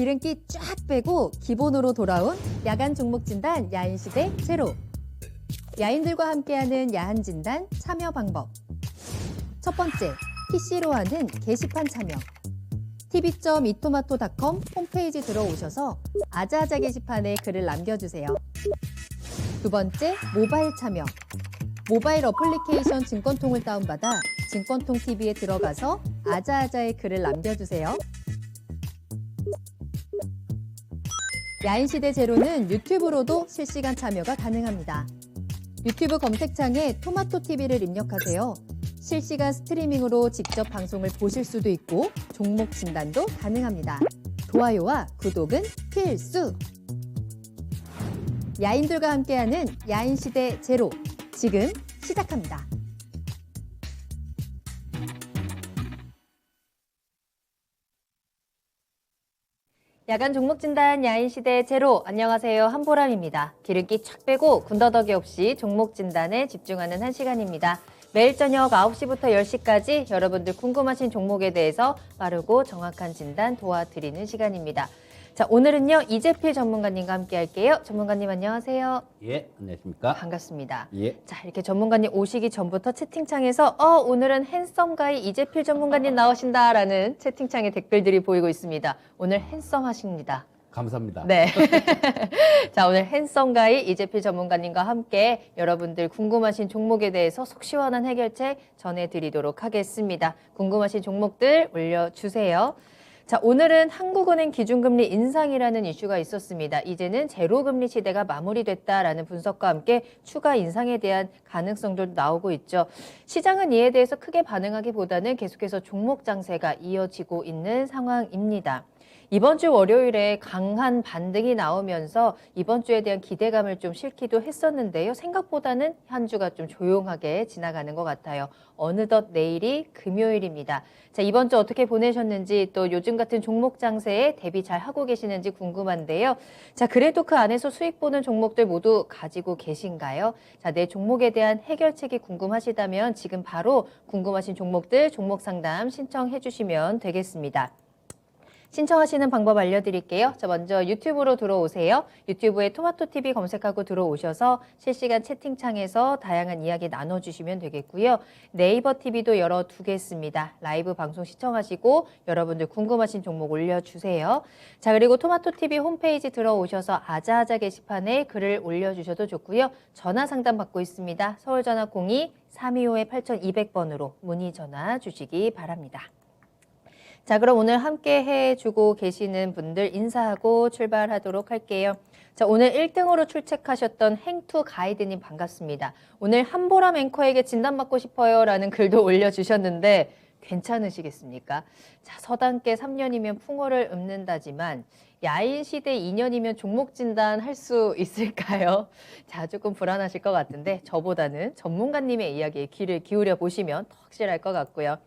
기름기 쫙 빼고 기본으로 돌아온 야간 종목 진단 야인시대 제로. 야인들과 함께하는 야한 진단 참여 방법. 첫 번째, PC로 하는 게시판 참여. tv.이토마토.com 홈페이지 들어오셔서 아자아자 게시판에 글을 남겨주세요. 두 번째, 모바일 참여. 모바일 어플리케이션 증권통을 다운받아 증권통 TV에 들어가서 아자아자의 글을 남겨주세요. 야인시대 제로는 유튜브로도 실시간 참여가 가능합니다. 유튜브 검색창에 토마토TV를 입력하세요. 실시간 스트리밍으로 직접 방송을 보실 수도 있고 종목 진단도 가능합니다. 좋아요와 구독은 필수! 야인들과 함께하는 야인시대 제로, 지금 시작합니다. 야간 종목 진단 야인시대 제로, 안녕하세요. 한보람입니다. 기름기 촥 빼고 군더더기 없이 종목 진단에 집중하는 한 시간입니다. 매일 저녁 9시부터 10시까지 여러분들 궁금하신 종목에 대해서 빠르고 정확한 진단 도와드리는 시간입니다. 자, 오늘은요, 이재필 전문가님과 함께 할게요. 전문가님 안녕하세요. 예, 안녕하십니까. 반갑습니다. 예. 자, 이렇게 전문가님 오시기 전부터 채팅창에서 오늘은 핸섬가이 이재필 전문가님 나오신다라는 채팅창에 댓글들이 보이고 있습니다. 오늘 핸섬하십니다. 감사합니다. 네. 자, 오늘 핸섬가이 이재필 전문가님과 함께 여러분들 궁금하신 종목에 대해서 속 시원한 해결책 전해드리도록 하겠습니다. 궁금하신 종목들 올려주세요. 자, 오늘은 한국은행 기준금리 인상이라는 이슈가 있었습니다. 이제는 제로금리 시대가 마무리됐다라는 분석과 함께 추가 인상에 대한 가능성도 나오고 있죠. 시장은 이에 대해서 크게 반응하기보다는 계속해서 종목 장세가 이어지고 있는 상황입니다. 이번 주 월요일에 강한 반등이 나오면서 이번 주에 대한 기대감을 좀 실기도 했었는데요. 생각보다는 한 주가 좀 조용하게 지나가는 것 같아요. 어느덧 내일이 금요일입니다. 자, 이번 주 어떻게 보내셨는지 또 요즘 같은 종목 장세에 대비 잘 하고 계시는지 궁금한데요. 자, 그래도 그 안에서 수익 보는 종목들 모두 가지고 계신가요? 자, 내 종목에 대한 해결책이 궁금하시다면 지금 바로 궁금하신 종목들 종목 상담 신청해 주시면 되겠습니다. 신청하시는 방법 알려드릴게요. 자, 먼저 유튜브로 들어오세요. 유튜브에 토마토TV 검색하고 들어오셔서 실시간 채팅창에서 다양한 이야기 나눠주시면 되겠고요. 네이버 TV도 열어두겠습니다. 라이브 방송 시청하시고 여러분들 궁금하신 종목 올려주세요. 자, 그리고 토마토TV 홈페이지 들어오셔서 아자아자 게시판에 글을 올려주셔도 좋고요. 전화 상담 받고 있습니다. 서울전화 02-325-8200번으로 문의 전화 주시기 바랍니다. 자, 그럼 오늘 함께 해주고 계시는 분들 인사하고 출발하도록 할게요. 자, 오늘 1등으로 출첵하셨던 행투 가이드님 반갑습니다. 오늘 한보람 앵커에게 진단받고 싶어요 라는 글도 올려주셨는데 괜찮으시겠습니까? 자, 서당계 3년이면 풍어를 읊는다지만 야인시대 2년이면 종목 진단 할 수 있을까요? 자, 조금 불안하실 것 같은데 저보다는 전문가님의 이야기에 귀를 기울여 보시면 더 확실할 것 같고요.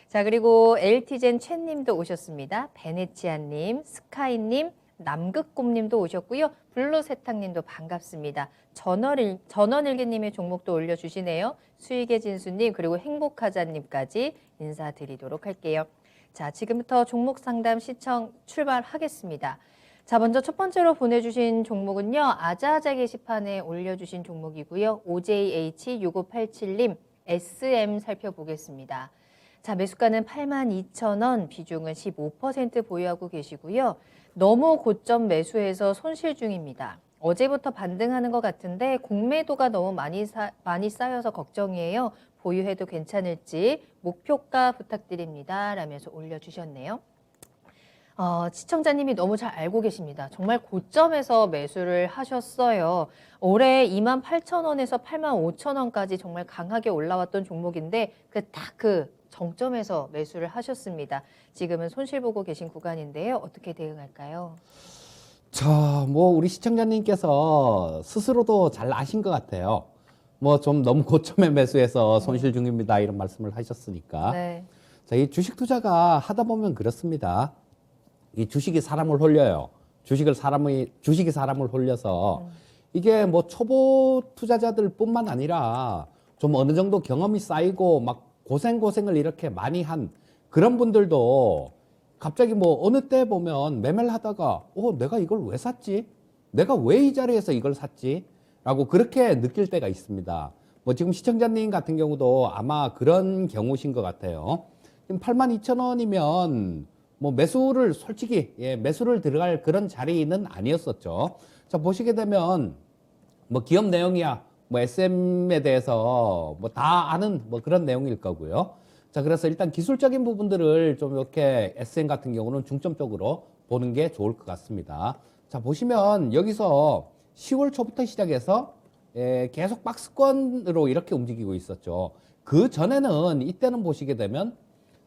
자, 그리고 LT젠 최님도 오셨습니다. 베네치아님, 스카이님, 남극곰님도 오셨고요. 블루세탁님도 반갑습니다. 전원일기님의 종목도 올려주시네요. 수익의 진수님, 그리고 행복하자님까지 인사드리도록 할게요. 자, 지금부터 종목 상담 시청 출발하겠습니다. 자, 먼저 첫 번째로 보내주신 종목은요. 아자아자 게시판에 올려주신 종목이고요. OJH6587님, SM 살펴보겠습니다. 자, 매수가는 82,000원, 비중은 15% 보유하고 계시고요. 너무 고점 매수해서 손실 중입니다. 어제부터 반등하는 것 같은데 공매도가 너무 많이 쌓여서 걱정이에요. 보유해도 괜찮을지 목표가 부탁드립니다. 라면서 올려주셨네요. 시청자님이 너무 잘 알고 계십니다. 정말 고점에서 매수를 하셨어요. 올해 28,000원에서 85,000원까지 정말 강하게 올라왔던 종목인데 그 정점에서 매수를 하셨습니다. 지금은 손실 보고 계신 구간인데요. 어떻게 대응할까요? 자, 우리 시청자님께서 스스로도 잘 아신 것 같아요. 좀 너무 고점에 매수해서 손실 중입니다. 이런 말씀을 하셨으니까. 네. 자, 이 주식 투자가 하다 보면 그렇습니다. 이 주식이 사람을 홀려요. 주식이 사람을 홀려서 이게 초보 투자자들뿐만 아니라 좀 어느 정도 경험이 쌓이고 막 고생을 이렇게 많이 한 그런 분들도 갑자기 뭐 어느 때 보면 매매를 하다가 내가 이걸 왜 샀지? 내가 왜 이 자리에서 이걸 샀지? 라고 그렇게 느낄 때가 있습니다. 뭐 지금 시청자님 같은 경우도 아마 그런 경우신 것 같아요. 지금 82,000원이면 뭐 매수를 솔직히 매수를 들어갈 그런 자리는 아니었었죠. 자, 보시게 되면 뭐 기업 내용이야 뭐 SM에 대해서 뭐 다 아는 뭐 그런 내용일 거고요. 자, 그래서 일단 기술적인 부분들을 좀 이렇게 SM 같은 경우는 중점적으로 보는 게 좋을 것 같습니다. 자, 보시면 여기서 10월 초부터 시작해서 계속 박스권으로 이렇게 움직이고 있었죠. 그 전에는 이때는 보시게 되면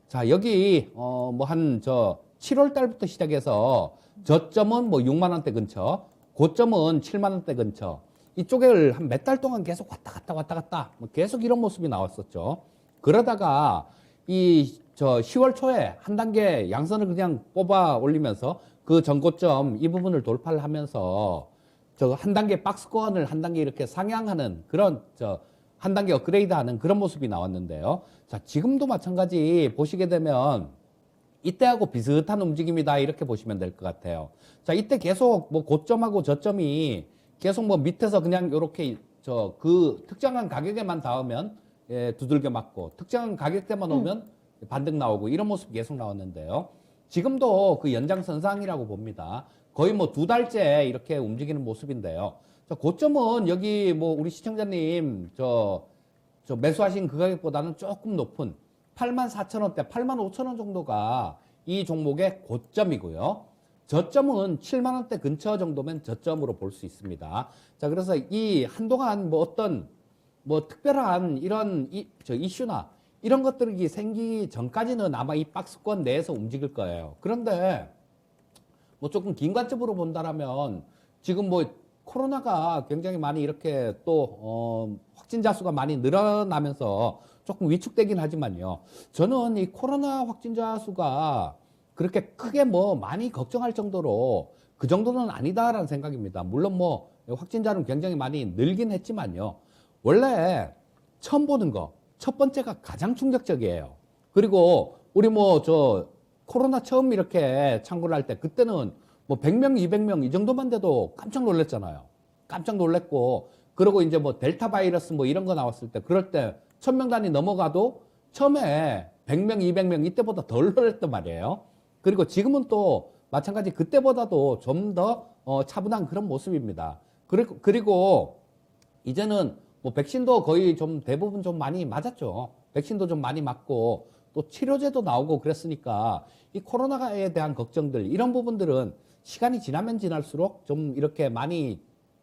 자, 여기 뭐 한 7월 달부터 시작해서 저점은 뭐 6만 원대 근처, 고점은 7만 원대 근처. 이쪽을 한 몇 달 동안 계속 왔다 갔다 뭐 계속 이런 모습이 나왔었죠. 그러다가 10월 초에 한 단계 양선을 그냥 뽑아 올리면서 그 전고점 이 부분을 돌파를 하면서 한 단계 박스권을 한 단계 이렇게 상향하는 그런 한 단계 업그레이드하는 그런 모습이 나왔는데요. 자, 지금도 마찬가지 보시게 되면 이때하고 비슷한 움직임이다 이렇게 보시면 될 것 같아요. 자, 이때 계속 뭐 고점하고 저점이 계속 뭐 밑에서 그냥 이렇게 그 특정한 가격에만 닿으면 두들겨 맞고 특정한 가격대만 오면 반등 나오고 이런 모습이 계속 나왔는데요. 지금도 그 연장선상이라고 봅니다. 거의 뭐 2달째 이렇게 움직이는 모습인데요. 자, 고점은 여기 뭐 우리 시청자님 매수하신 그 가격보다는 조금 높은 84,000원대, 85,000원 정도가 이 종목의 고점이고요. 저점은 7만 원대 근처 정도면 저점으로 볼 수 있습니다. 자, 그래서 이 한동안 뭐 어떤 뭐 특별한 이런 이슈나 이런 것들이 생기기 전까지는 아마 이 박스권 내에서 움직일 거예요. 그런데 뭐 조금 긴 관점으로 본다라면 지금 뭐 코로나가 굉장히 많이 이렇게 또 확진자 수가 많이 늘어나면서 조금 위축되긴 하지만요. 저는 이 코로나 확진자 수가 그렇게 크게 뭐 많이 걱정할 정도로 그 정도는 아니다라는 생각입니다. 물론 뭐 확진자는 굉장히 많이 늘긴 했지만요. 원래 처음 보는 거, 첫 번째가 가장 충격적이에요. 그리고 우리 뭐 코로나 처음 이렇게 창궐 할 때 그때는 뭐 100명, 200명 이 정도만 돼도 깜짝 놀랐잖아요. 깜짝 놀랐고 그리고 이제 뭐 델타 바이러스 뭐 이런 거 나왔을 때 그럴 때 1000명 단위 넘어가도 처음에 100명, 200명 이때보다 덜 놀랐단 말이에요. 그리고 지금은 또 마찬가지 그때보다도 좀 더 차분한 그런 모습입니다. 그리고 이제는 뭐 백신도 거의 좀 대부분 좀 많이 맞았죠. 백신도 좀 많이 맞고 또 치료제도 나오고 그랬으니까 이 코로나에 대한 걱정들 이런 부분들은 시간이 지나면 지날수록 좀 이렇게 많이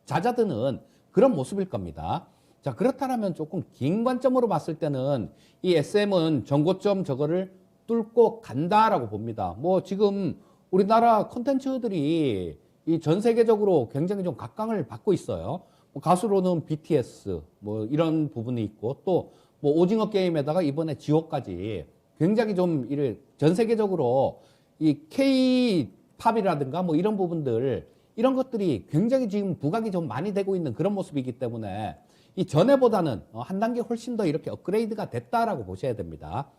잦아드는 그런 모습일 겁니다. 자, 그렇다면 조금 긴 관점으로 봤을 때는 이 SM은 전고점 저거를 뚫고 간다라고 봅니다. 뭐 지금 우리나라 콘텐츠들이 이 전 세계적으로 굉장히 좀 각광을 받고 있어요. 뭐 가수로는 BTS 뭐 이런 부분이 있고 또 뭐 오징어 게임에다가 이번에 지옥까지 굉장히 좀 전 세계적으로 이 K-팝이라든가 뭐 이런 부분들 이런 것들이 굉장히 지금 부각이 좀 많이 되고 있는 그런 모습이기 때문에 이 전에보다는 한 단계 훨씬 더 이렇게 업그레이드가 됐다라고 보셔야 됩니다.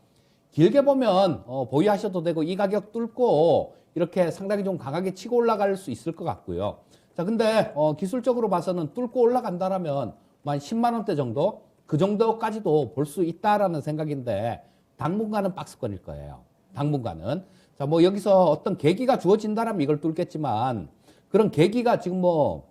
길게 보면 보유하셔도 되고 이 가격 뚫고 이렇게 상당히 좀 강하게 치고 올라갈 수 있을 것 같고요. 자, 근데 기술적으로 봐서는 뚫고 올라간다라면 한 10만 원대 정도 그 정도까지도 볼 수 있다라는 생각인데 당분간은 박스권일 거예요. 당분간은. 자, 뭐 여기서 어떤 계기가 주어진다라면 이걸 뚫겠지만 그런 계기가 지금 뭐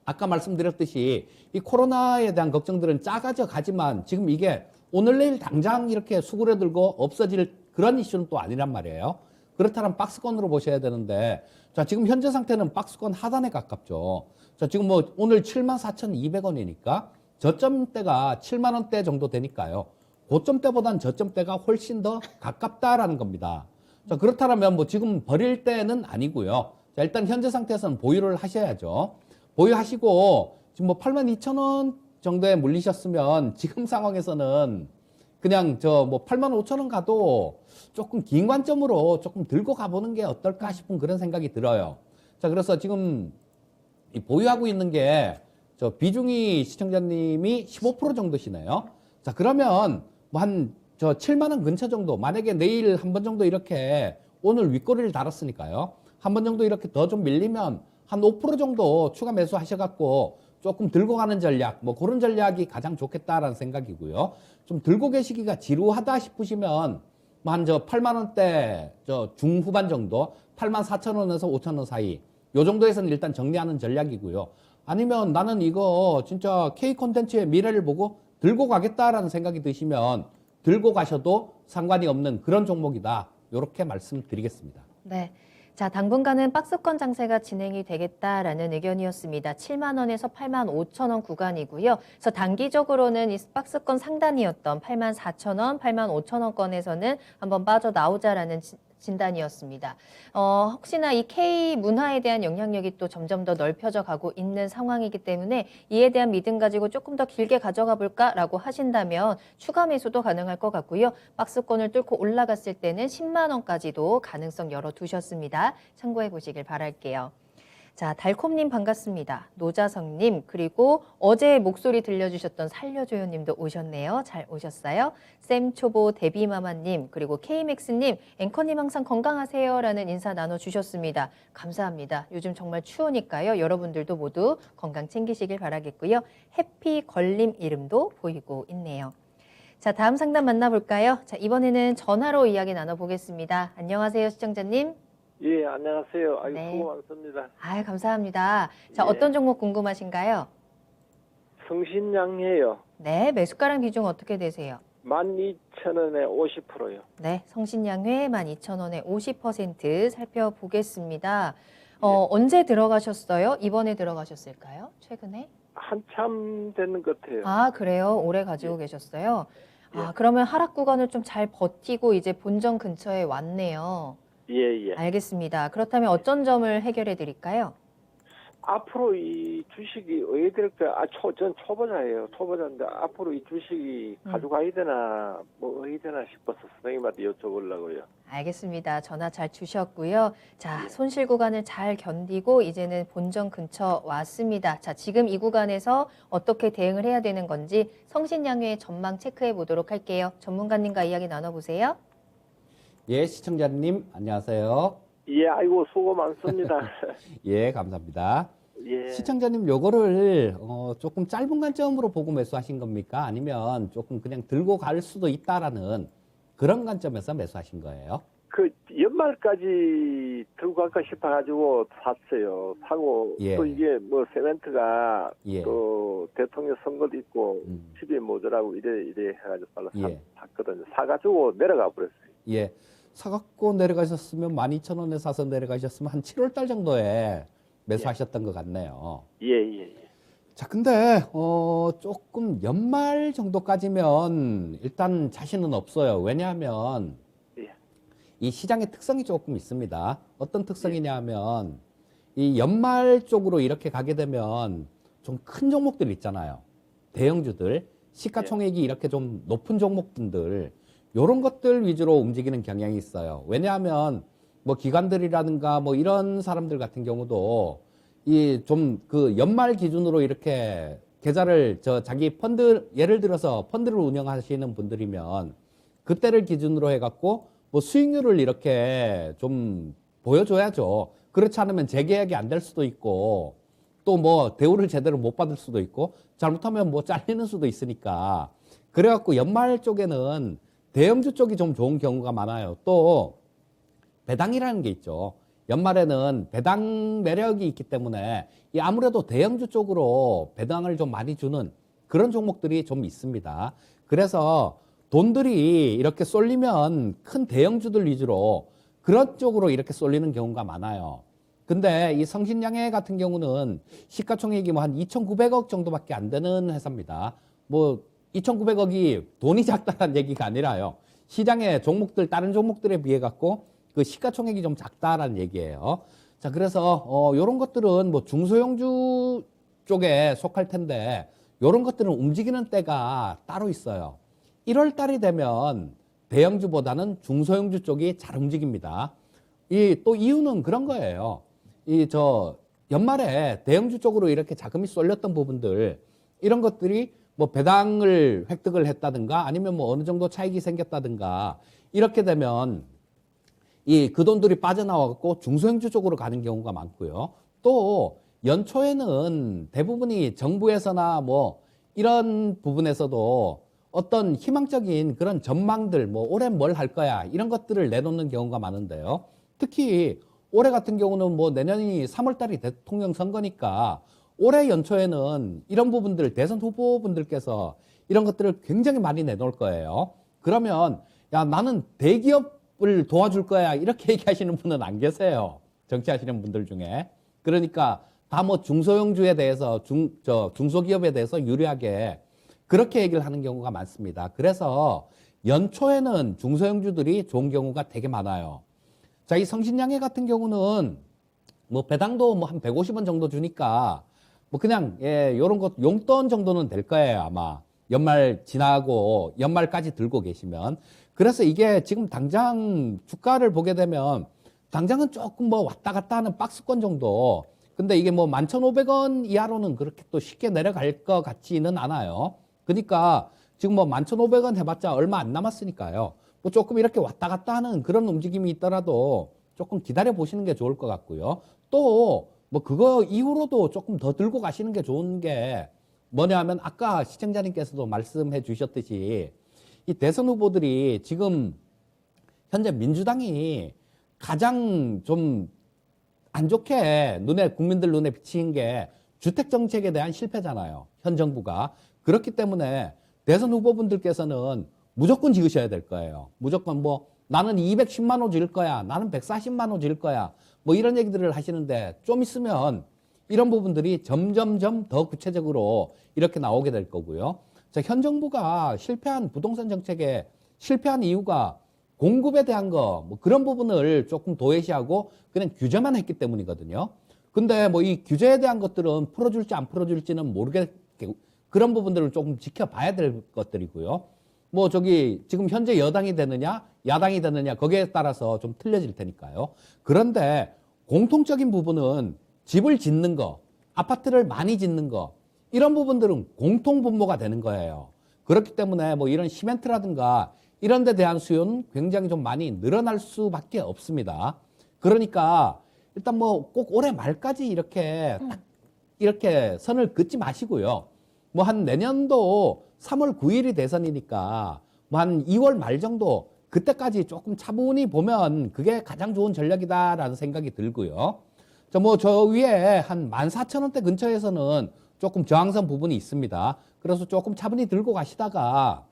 아까 말씀드렸듯이 이 코로나에 대한 걱정들은 작아져 가지만 지금 이게 오늘 내일 당장 이렇게 수그러들고 없어질 그런 이슈는 또 아니란 말이에요. 그렇다면 박스권으로 보셔야 되는데 자, 지금 현재 상태는 박스권 하단에 가깝죠. 자, 지금 뭐 오늘 74,200원이니까 저점대가 7만 원대 정도 되니까요. 고점대보다는 저점대가 훨씬 더 가깝다라는 겁니다. 자, 그렇다면 뭐 지금 버릴 때는 아니고요. 자, 일단 현재 상태에서는 보유를 하셔야죠. 보유하시고 지금 뭐 82,000원 정도에 물리셨으면 지금 상황에서는 그냥 뭐 85,000원 가도 조금 긴 관점으로 조금 들고 가보는 게 어떨까 싶은 그런 생각이 들어요. 자, 그래서 지금 이 보유하고 있는 게 비중이 시청자님이 15% 정도시네요. 자, 그러면 뭐 한 7만 원 근처 정도 만약에 내일 한 번 정도 이렇게 오늘 윗꼬리를 달았으니까요. 한 번 정도 이렇게 더 좀 밀리면 한 5% 정도 추가 매수 하셔갖고 조금 들고 가는 전략, 뭐 그런 전략이 가장 좋겠다라는 생각이고요. 좀 들고 계시기가 지루하다 싶으시면 한 저 8만 원대 저 중후반 정도, 8만 4천 원에서 5천 원 사이, 요 정도에서는 일단 정리하는 전략이고요. 아니면 나는 이거 진짜 K 콘텐츠의 미래를 보고 들고 가겠다라는 생각이 드시면 들고 가셔도 상관이 없는 그런 종목이다. 이렇게 말씀드리겠습니다. 네. 자, 당분간은 박스권 장세가 진행이 되겠다라는 의견이었습니다. 7만 원에서 8만 5천 원 구간이고요. 그래서 단기적으로는 이 박스권 상단이었던 8만 4천 원, 8만 5천 원권에서는 한번 빠져나오자라는 진단이었습니다. 혹시나 이 K 문화에 대한 영향력이 또 점점 더 넓혀져 가고 있는 상황이기 때문에 이에 대한 믿음 가지고 조금 더 길게 가져가 볼까라고 하신다면 추가 매수도 가능할 것 같고요. 박스권을 뚫고 올라갔을 때는 10만 원까지도 가능성 열어두셨습니다. 참고해 보시길 바랄게요. 자, 달콤님 반갑습니다. 노자성님, 그리고 어제 목소리 들려주셨던 살려줘요님도 오셨네요. 잘 오셨어요. 쌤초보 데비마마님, 그리고 KMX님, 앵커님 항상 건강하세요라는 인사 나눠주셨습니다. 감사합니다. 요즘 정말 추우니까요. 여러분들도 모두 건강 챙기시길 바라겠고요. 해피걸림 이름도 보이고 있네요. 자, 다음 상담 만나볼까요? 자, 이번에는 전화로 이야기 나눠보겠습니다. 안녕하세요, 시청자님. 예, 안녕하세요. 아유, 네. 수고 많습니다. 아유, 감사합니다. 자, 예. 어떤 종목 궁금하신가요? 성신양해요. 네, 매수가랑 비중 어떻게 되세요? 12,000원에 50%요. 네, 성신양회 12,000원에 50% 살펴보겠습니다. 언제 들어가셨어요? 이번에 들어가셨을까요? 최근에? 한참 되는 것 같아요. 아, 그래요? 오래 가지고 계셨어요? 아, 그러면 하락 구간을 좀 잘 버티고 이제 본전 근처에 왔네요. 예, 예. 알겠습니다. 그렇다면 어떤 점을 해결해 드릴까요? 앞으로 이 주식이 어디 될까? 전 초보자예요. 초보자인데 앞으로 이 주식이 가져가야 되나, 뭐 어디 되나 싶어서 선생님한테 여쭤보려고요. 알겠습니다. 전화 잘 주셨고요. 자, 손실 구간을 잘 견디고 이제는 본전 근처 왔습니다. 자, 지금 이 구간에서 어떻게 대응을 해야 되는 건지 성신양회의 전망 체크해 보도록 할게요. 전문가님과 이야기 나눠보세요. 예, 시청자님 안녕하세요. 예, 아이고 수고 많습니다. 예, 감사합니다. 예. 시청자님 요거를 조금 짧은 관점으로 보고 매수하신 겁니까? 아니면 조금 그냥 들고 갈 수도 있다라는 그런 관점에서 매수하신 거예요? 그 연말까지 들고 갈까 싶어가지고 샀어요. 사고 예. 또 이게 뭐 세멘트가 예. 또 대통령 선거도 있고 음. 집이 모자라고 이래 해가지고 빨리 예. 샀거든요. 사가지고 내려가 버렸어요. 예. 사갖고 내려가셨으면 12,000원에 사서 내려가셨으면 한 7월 달 정도에 매수하셨던 것 같네요. 예, 예, 예. 자, 근데 조금 연말 정도까지면 일단 자신은 없어요. 왜냐하면 예. 이 시장의 특성이 조금 있습니다. 어떤 특성이냐 하면 이 연말 쪽으로 이렇게 가게 되면 좀 큰 종목들 있잖아요. 대형주들, 시가총액이 이렇게 좀 높은 종목들, 이런 것들 위주로 움직이는 경향이 있어요. 왜냐하면 뭐 기관들이라든가 뭐 이런 사람들 같은 경우도 이 좀 그 연말 기준으로 이렇게 계좌를 자기 펀드, 예를 들어서 펀드를 운영하시는 분들이면 그때를 기준으로 해갖고 뭐 수익률을 이렇게 좀 보여줘야죠. 그렇지 않으면 재계약이 안 될 수도 있고 또 뭐 대우를 제대로 못 받을 수도 있고 잘못하면 뭐 잘리는 수도 있으니까 그래갖고 연말 쪽에는 대형주 쪽이 좀 좋은 경우가 많아요. 또 배당이라는 게 있죠. 연말에는 배당 매력이 있기 때문에 이 아무래도 대형주 쪽으로 배당을 좀 많이 주는 그런 종목들이 좀 있습니다. 그래서 돈들이 이렇게 쏠리면 큰 대형주들 위주로 그런 쪽으로 이렇게 쏠리는 경우가 많아요. 근데 이 성신양해 같은 경우는 시가총액이 뭐 한 2,900억 정도밖에 안 되는 회사입니다. 뭐 2,900억이 돈이 작다는 얘기가 아니라요. 시장의 종목들, 다른 종목들에 비해 갖고 그 시가총액이 좀 작다라는 얘기예요. 자, 그래서 요런 것들은 뭐 중소형주 쪽에 속할 텐데 요런 것들은 움직이는 때가 따로 있어요. 1월 달이 되면 대형주보다는 중소형주 쪽이 잘 움직입니다. 또 이유는 그런 거예요. 연말에 대형주 쪽으로 이렇게 자금이 쏠렸던 부분들, 이런 것들이 뭐 배당을 획득을 했다든가 아니면 뭐 어느 정도 차익이 생겼다든가 이렇게 되면 그 돈들이 빠져나와갖고 중소형주 쪽으로 가는 경우가 많고요. 또 연초에는 대부분이 정부에서나 뭐 이런 부분에서도 어떤 희망적인 그런 전망들, 뭐 올해 뭘 할 거야 이런 것들을 내놓는 경우가 많은데요. 특히 올해 같은 경우는 뭐 내년이 3월 달이 대통령 선거니까 올해 연초에는 이런 부분들 대선 후보분들께서 이런 것들을 굉장히 많이 내놓을 거예요. 그러면 야 나는 대기업을 도와줄 거야 이렇게 얘기하시는 분은 안 계세요. 정치하시는 분들 중에. 그러니까 다 뭐 중소형주에 대해서 중소기업에 대해서 유리하게 그렇게 얘기를 하는 경우가 많습니다. 그래서 연초에는 중소형주들이 좋은 경우가 되게 많아요. 자, 이 성신양해 같은 경우는 뭐 배당도 뭐 한 150원 정도 주니까 뭐 그냥 요런 것 용돈 정도는 될 거예요, 아마. 연말 지나고 연말까지 들고 계시면. 그래서 이게 지금 당장 주가를 보게 되면 당장은 조금 뭐 왔다 갔다 하는 박스권 정도. 근데 이게 뭐 11,500원 이하로는 그렇게 또 쉽게 내려갈 것 같지는 않아요. 그러니까 지금 뭐 11,500원 해봤자 얼마 안 남았으니까요. 뭐 조금 이렇게 왔다 갔다 하는 그런 움직임이 있더라도 조금 기다려 보시는 게 좋을 것 같고요. 또 뭐 그거 이후로도 조금 더 들고 가시는 게 좋은 게 뭐냐 하면 아까 시청자님께서도 말씀해 주셨듯이 이 대선 후보들이 지금 현재 민주당이 가장 좀 안 좋게 국민들 눈에 비친 게 주택 정책에 대한 실패잖아요. 현 정부가. 그렇기 때문에 대선 후보분들께서는 무조건 지으셔야 될 거예요. 무조건 뭐 나는 210만 호 지을 거야. 나는 140만 호 지을 거야. 뭐 이런 얘기들을 하시는데 좀 있으면 이런 부분들이 점점점 더 구체적으로 이렇게 나오게 될 거고요. 자, 현 정부가 실패한 부동산 정책에 실패한 이유가 공급에 대한 뭐 그런 부분을 조금 도외시하고 그냥 규제만 했기 때문이거든요. 근데 뭐 이 규제에 대한 것들은 풀어줄지 안 풀어줄지는 모르겠고 그런 부분들을 조금 지켜봐야 될 것들이고요. 뭐 지금 현재 여당이 되느냐 야당이 되느냐 거기에 따라서 좀 틀려질 테니까요. 그런데 공통적인 부분은 집을 짓는 거, 아파트를 많이 짓는 거 이런 부분들은 공통 분모가 되는 거예요. 그렇기 때문에 뭐 이런 시멘트라든가 이런 데 대한 수요는 굉장히 좀 많이 늘어날 수밖에 없습니다. 그러니까 일단 뭐 꼭 올해 말까지 이렇게 선을 긋지 마시고요. 뭐 한 내년도 3월 9일이 대선이니까 뭐 한 2월 말 정도 그때까지 조금 차분히 보면 그게 가장 좋은 전략이다라는 생각이 들고요. 저 위에 한 14,000원대 근처에서는 조금 저항선 부분이 있습니다. 그래서 조금 차분히 들고 가시다가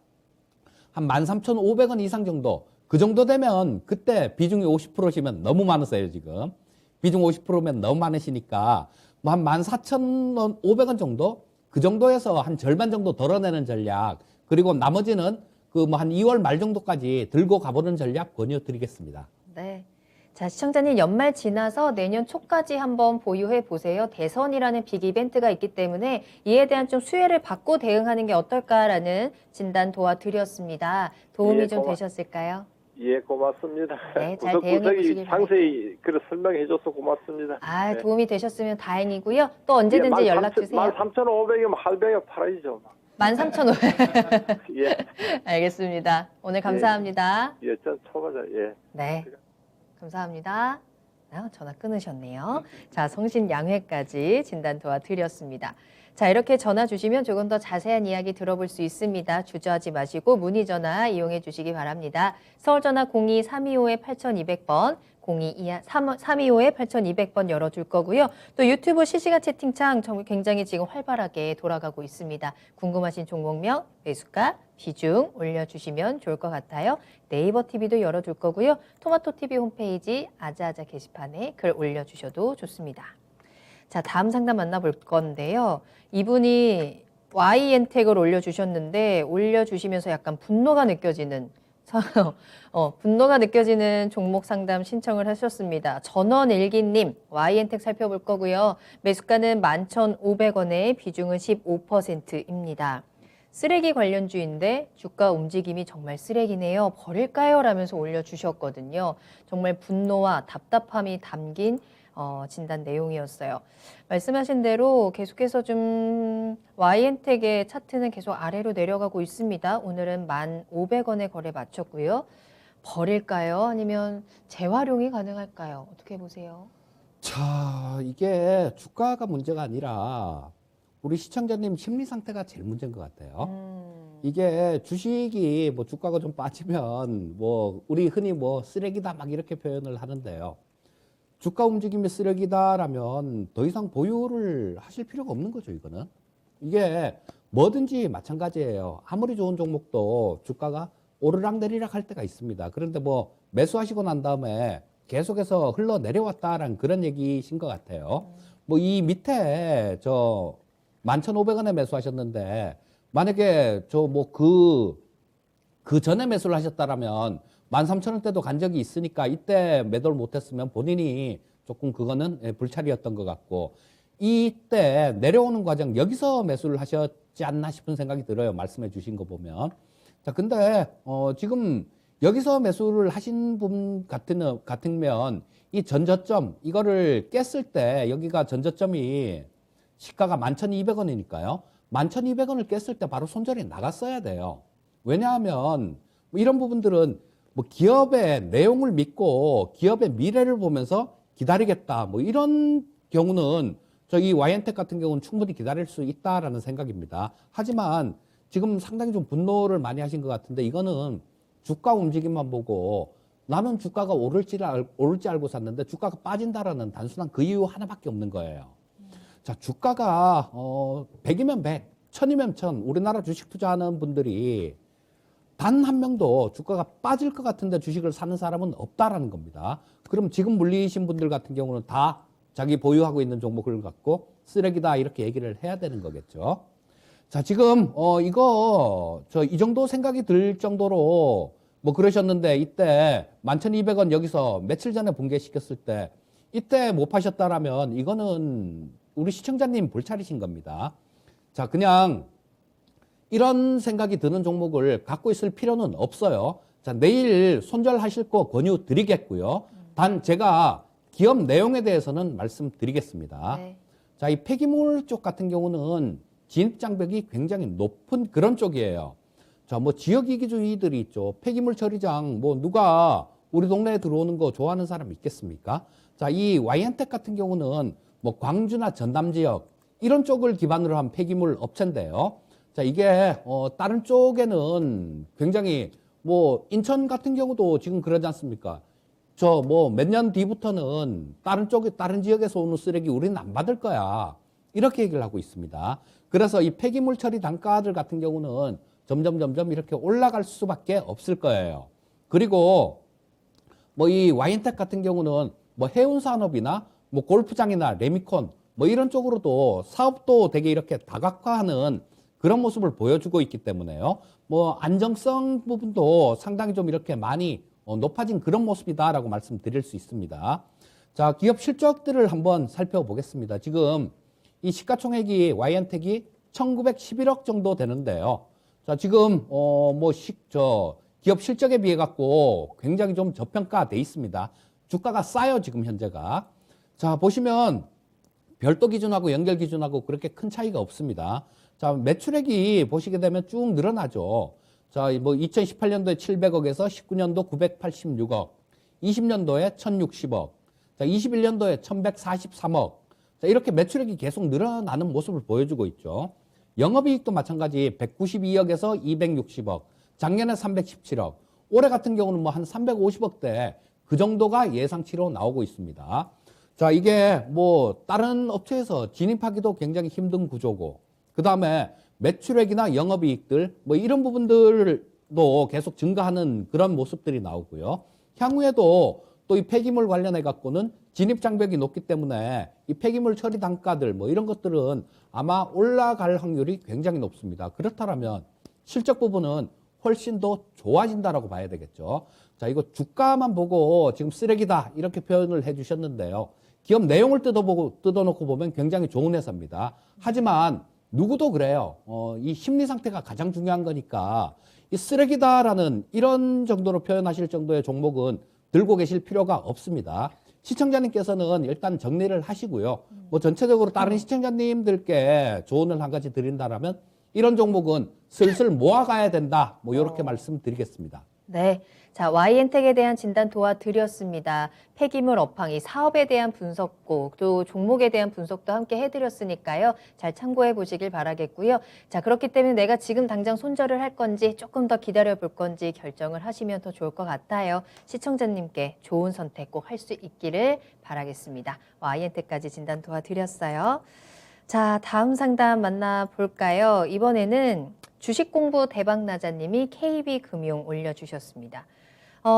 한 13,500원 이상 정도 그 정도 되면 그때 비중이 50%시면 너무 많으세요 지금. 비중 50%면 너무 많으시니까 뭐 한 14,500원 정도 그 정도에서 한 절반 정도 덜어내는 전략 그리고 나머지는 그 뭐 한 2월 말 정도까지 들고 가보는 전략 권유드리겠습니다. 네. 자, 시청자님 연말 지나서 내년 초까지 한번 보유해 보세요. 대선이라는 빅 이벤트가 있기 때문에 이에 대한 좀 수혜를 받고 대응하는 게 어떨까라는 진단 도와드렸습니다. 도움이 좀 되셨을까요? 예, 고맙습니다. 네, 잘 대응해 보시길 상세히 설명해줘서 고맙습니다. 아, 네. 도움이 되셨으면 다행이고요. 또 언제든지 연락 주세요. 13,500이면 할배가 팔아야죠. 13,500. 예. 알겠습니다. 오늘 감사합니다. 예, 전 초보자. 예. 네. 감사합니다. 전화 끊으셨네요. 자, 성신양회까지 진단 도와드렸습니다. 자, 이렇게 전화 주시면 조금 더 자세한 이야기 들어볼 수 있습니다. 주저하지 마시고 문의 전화 이용해 주시기 바랍니다. 서울 전화 02-325-8200번, 02-325-8200번 열어줄 거고요. 또 유튜브 실시간 채팅창 굉장히 지금 활발하게 돌아가고 있습니다. 궁금하신 종목명, 매수가, 비중 올려주시면 좋을 것 같아요. 네이버 TV도 열어둘 거고요. 토마토 TV 홈페이지 아자아자 게시판에 글 올려주셔도 좋습니다. 자, 다음 상담 만나볼 건데요. 이분이 Y엔텍을 올려주셨는데 올려주시면서 약간 분노가 느껴지는 종목 상담 신청을 하셨습니다. 전원일기님 Y엔텍 살펴볼 거고요. 매수가는 11,500원에 비중은 15%입니다. 쓰레기 관련주인데 주가 움직임이 정말 쓰레기네요. 버릴까요? 라면서 올려주셨거든요. 정말 분노와 답답함이 담긴 진단 내용이었어요. 말씀하신 대로 계속해서 좀 Y엔텍의 차트는 계속 아래로 내려가고 있습니다. 오늘은 1,500원에 거래 마쳤고요. 버릴까요? 아니면 재활용이 가능할까요? 어떻게 보세요? 자, 이게 주가가 문제가 아니라 우리 시청자님 심리 상태가 제일 문제인 것 같아요. 이게 주식이 뭐 주가가 좀 빠지면 뭐 우리 흔히 뭐 쓰레기다 막 이렇게 표현을 하는데요. 주가 움직임이 쓰레기다라면 더 이상 보유를 하실 필요가 없는 거죠, 이거는. 이게 뭐든지 마찬가지예요. 아무리 좋은 종목도 주가가 오르락 내리락 할 때가 있습니다. 그런데 뭐 매수하시고 난 다음에 계속해서 흘러 내려왔다라는 그런 얘기신 것 같아요. 뭐 이 밑에 저 11,500원에 매수하셨는데 만약에 저 뭐 그 전에 매수를 하셨다라면 13,000원대도 간 적이 있으니까 이때 매도를 못했으면 본인이 조금 그거는 불찰이었던 것 같고 이때 내려오는 과정 여기서 매수를 하셨지 않나 싶은 생각이 들어요. 말씀해 주신 거 보면. 자, 근데 지금 여기서 매수를 하신 분 같으면 이 전저점 이거를 깼을 때 여기가 전저점이 시가가 11,200원이니까요. 11,200원을 깼을 때 바로 손절이 나갔어야 돼요. 왜냐하면 뭐 이런 부분들은 뭐 기업의 내용을 믿고 기업의 미래를 보면서 기다리겠다. 뭐 이런 경우는 저희 와이엔텍 같은 경우는 충분히 기다릴 수 있다라는 생각입니다. 하지만 지금 상당히 좀 분노를 많이 하신 것 같은데 이거는 주가 움직임만 보고 나는 주가가 오를지 알고 샀는데 주가가 빠진다라는 단순한 그 이유 하나밖에 없는 거예요. 자, 주가가 100이면 100, 1000이면 1000 우리나라 주식 투자하는 분들이 단 한 명도 주가가 빠질 것 같은데 주식을 사는 사람은 없다라는 겁니다. 그럼 지금 물리신 분들 같은 경우는 다 자기 보유하고 있는 종목을 갖고 쓰레기다 이렇게 얘기를 해야 되는 거겠죠. 자, 지금 이거 이 정도 생각이 들 정도로 뭐 그러셨는데 이때 11,200원 여기서 며칠 전에 붕괴시켰을 때 이때 못 파셨다라면 이거는 우리 시청자님 불찰이신 겁니다. 자, 그냥 이런 생각이 드는 종목을 갖고 있을 필요는 없어요. 자, 내일 손절하실 거 권유 드리겠고요. 단 제가 기업 내용에 대해서는 말씀드리겠습니다. 네. 자, 이 폐기물 쪽 같은 경우는 진입 장벽이 굉장히 높은 그런 쪽이에요. 자, 뭐 지역이기주의들이 있죠. 폐기물 처리장 뭐 누가 우리 동네에 들어오는 거 좋아하는 사람 있겠습니까? 자, 이 와이엔텍 같은 경우는 뭐 광주나 전남 지역 이런 쪽을 기반으로 한 폐기물 업체인데요. 자, 이게 다른 쪽에는 굉장히 뭐 인천 같은 경우도 지금 그러지 않습니까? 저 뭐 몇 년 뒤부터는 다른 지역에서 오는 쓰레기 우리는 안 받을 거야. 이렇게 얘기를 하고 있습니다. 그래서 이 폐기물 처리 단가들 같은 경우는 점점 이렇게 올라갈 수밖에 없을 거예요. 그리고 뭐 이 와인텍 같은 경우는 뭐 해운 산업이나 뭐 골프장이나 레미콘 뭐 이런 쪽으로도 사업도 되게 이렇게 다각화하는 그런 모습을 보여주고 있기 때문에요. 뭐 안정성 부분도 상당히 좀 이렇게 많이 높아진 그런 모습이다라고 말씀드릴 수 있습니다. 자, 기업 실적들을 한번 살펴보겠습니다. 지금 이 시가총액이 와이엔텍이 1911억 정도 되는데요. 자, 지금 기업 실적에 비해 갖고 굉장히 좀 저평가돼 있습니다. 주가가 싸요, 지금 현재가. 자, 보시면 별도 기준하고 연결 기준하고 그렇게 큰 차이가 없습니다. 자, 매출액이 보시게 되면 쭉 늘어나죠. 자, 뭐 2018년도에 700억에서 19년도 986억, 20년도에 1060억, 자, 21년도에 1143억. 자, 이렇게 매출액이 계속 늘어나는 모습을 보여주고 있죠. 영업이익도 마찬가지 192억에서 260억, 작년에 317억, 올해 같은 경우는 뭐 한 350억대 그 정도가 예상치로 나오고 있습니다. 자, 이게 뭐 다른 업체에서 진입하기도 굉장히 힘든 구조고, 그 다음에 매출액이나 영업이익들 뭐 이런 부분들도 계속 증가하는 그런 모습들이 나오고요. 향후에도 또 이 폐기물 관련해 갖고는 진입 장벽이 높기 때문에 이 폐기물 처리 단가들 뭐 이런 것들은 아마 올라갈 확률이 굉장히 높습니다. 그렇다면 실적 부분은 훨씬 더 좋아진다라고 봐야 되겠죠. 자, 이거 주가만 보고 지금 쓰레기다 이렇게 표현을 해 주셨는데요. 기업 내용을 뜯어놓고 보면 굉장히 좋은 회사입니다. 하지만 누구도 그래요. 이 심리 상태가 가장 중요한 거니까 이 쓰레기다라는 이런 정도로 표현하실 정도의 종목은 들고 계실 필요가 없습니다. 시청자님께서는 일단 정리를 하시고요. 뭐 전체적으로 다른 시청자님들께 조언을 한 가지 드린다라면 이런 종목은 슬슬 모아가야 된다. 뭐 이렇게 말씀드리겠습니다. 네. 자, Y엔텍에 대한 진단 도와드렸습니다. 폐기물 업황이 사업에 대한 분석고 또 종목에 대한 분석도 함께 해드렸으니까요. 잘 참고해 보시길 바라겠고요. 자, 그렇기 때문에 내가 지금 당장 손절을 할 건지 조금 더 기다려 볼 건지 결정을 하시면 더 좋을 것 같아요. 시청자님께 좋은 선택 꼭 할 수 있기를 바라겠습니다. Y엔텍까지 진단 도와드렸어요. 자, 다음 상담 만나볼까요? 이번에는 주식공부 대박나자님이 KB금융 올려주셨습니다.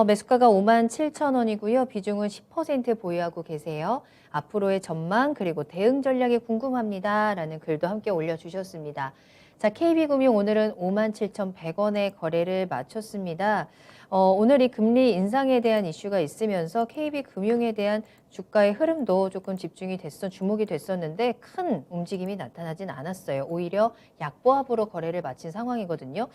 매수가가 57,000원이고요. 비중은 10% 보유하고 계세요. 앞으로의 전망 그리고 대응 전략이 궁금합니다. 라는 글도 함께 올려주셨습니다. 자, KB금융 오늘은 57,100원에 거래를 마쳤습니다. 오늘 이 금리 인상에 대한 이슈가 있으면서 KB금융에 대한 주가의 흐름도 조금 주목이 됐었는데 큰 움직임이 나타나진 않았어요. 오히려 약보합으로 거래를 마친 상황이거든요.